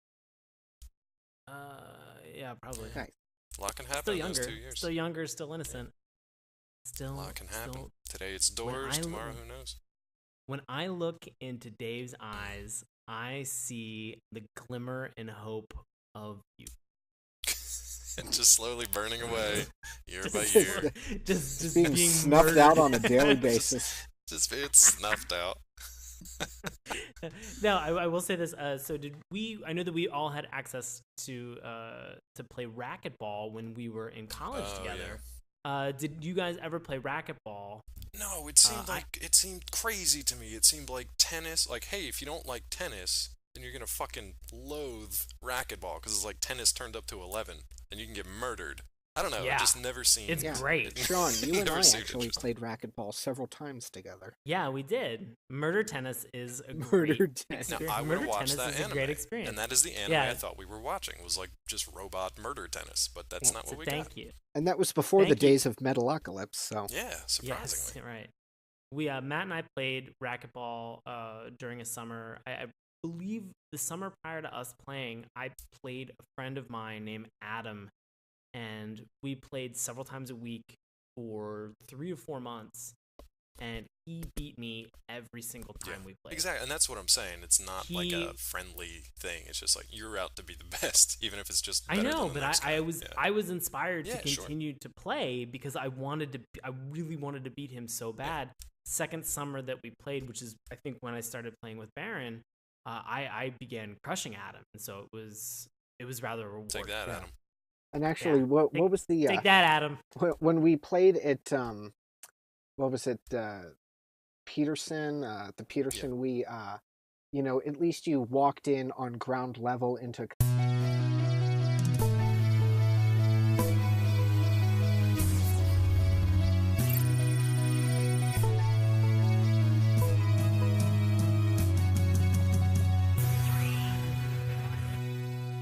yeah, probably. Nice. A lot can happen Still in those younger. 2 years. Still younger, still innocent. A Still lot can happen. still- Today it's doors. Tomorrow, who knows? When I look into Dave's eyes, I see the glimmer and hope of you. And just slowly burning away year by Just- year. just Being snuffed out on a daily basis. Just being snuffed out. No, I will say this. So did we? I know that we all had access to play racquetball when we were in college Oh, together. Did you guys ever play racquetball? No, it seemed I- like it seemed crazy to me. It seemed like tennis. Like, hey, if you don't like tennis, then you're gonna fucking loathe racquetball because it's like tennis turned up to 11, and you can get murdered. I don't know. Yeah. It just never seemed. It's Yeah. great. Sean, you and never I seemed actually interesting. played racquetball several times together. Yeah, we did. Murder tennis is a Murder great tennis. Now, experience. I would Murder have watched tennis that is a anime, great experience. and that is the anime Yeah. I thought we were watching. Was like just robot murder tennis, but that's Yeah, not So what we thank got. you. And that was before the Thank you. days of Metalocalypse, so Yeah, surprisingly. Yes, right. We Matt and I played racquetball during a summer. I believe the summer prior to us playing, I played a friend of mine named Adam, and we played several times a week for 3 to 4 months, and he beat me every single time Yeah, we played. Exactly, and that's what I'm saying. It's not like He- a friendly thing. It's just like you're out to be the best, even if it's just. I better know, than the but next guy. Yeah. I was inspired to Yeah, sure. continue to play because I really wanted to beat him so bad. Second summer that we played, which is I think when I started playing with Baron, I began crushing Adam, and so it was rather a reward. Take that, Yeah. Adam. and actually Yeah. what was the Take that, Adam. when we played at what was it Peterson the Peterson we at least you walked in on ground level into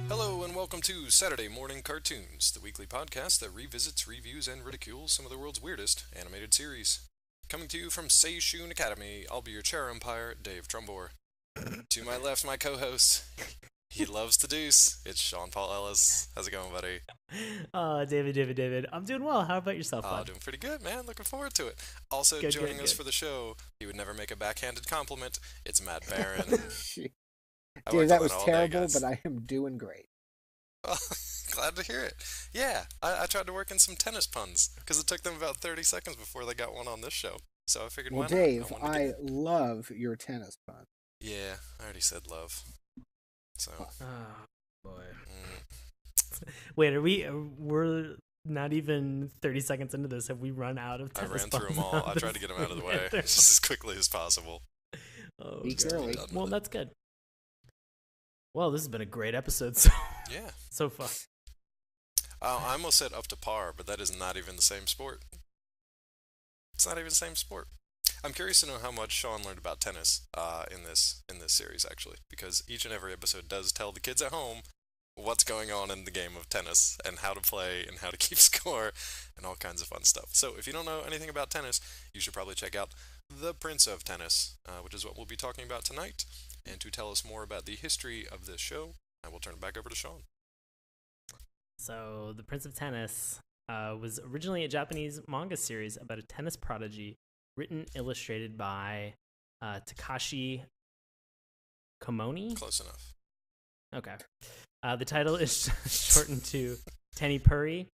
Hello and welcome to Saturday Morning Cartoons, the weekly podcast that revisits, reviews, and ridicules some of the world's weirdest animated series. Coming to you from Seishun Academy, I'll be your chair umpire, Dave Trumbore. To my left, my co-host. He loves to deuce. It's Sean Paul Ellis. How's it going, buddy? David. I'm doing well. How about yourself, Oh, bud? doing pretty good, man. Looking forward to it. Also Good, joining good, us good. for the show, he would never make a backhanded compliment. It's Matt Barron. I Dude, worked that on was all day, terrible, guys. but I am doing great. Oh, glad to hear it. Yeah, I tried to work in some tennis puns because it took them about 30 seconds before they got one on this show. So I figured, Well, why Dave, not? wanted to I get it. love your tennis pun. Yeah, I already said love. So, Oh boy. mm, Wait, we're not even 30 seconds into this. Have we run out of I tennis ran through puns them all. now? I tried to get them out of the way just as quickly as possible. Oh, Speak God. early. Done with Well, it. that's good. Well, this has been a great episode so Yeah. so far. I almost said up to par, but that is not even the same sport. It's not even the same sport. I'm curious to know how much Sean learned about tennis in this series, actually, because each and every episode does tell the kids at home what's going on in the game of tennis and how to play and how to keep score and all kinds of fun stuff. So if you don't know anything about tennis, you should probably check out The Prince of Tennis, which is what we'll be talking about tonight. And to tell us more about the history of this show, I will turn it back over to Sean. So, The Prince of Tennis. was originally a Japanese manga series about a tennis prodigy, written illustrated by Takashi Komoni. Close enough. Okay. The title is shortened to Tenny Puri.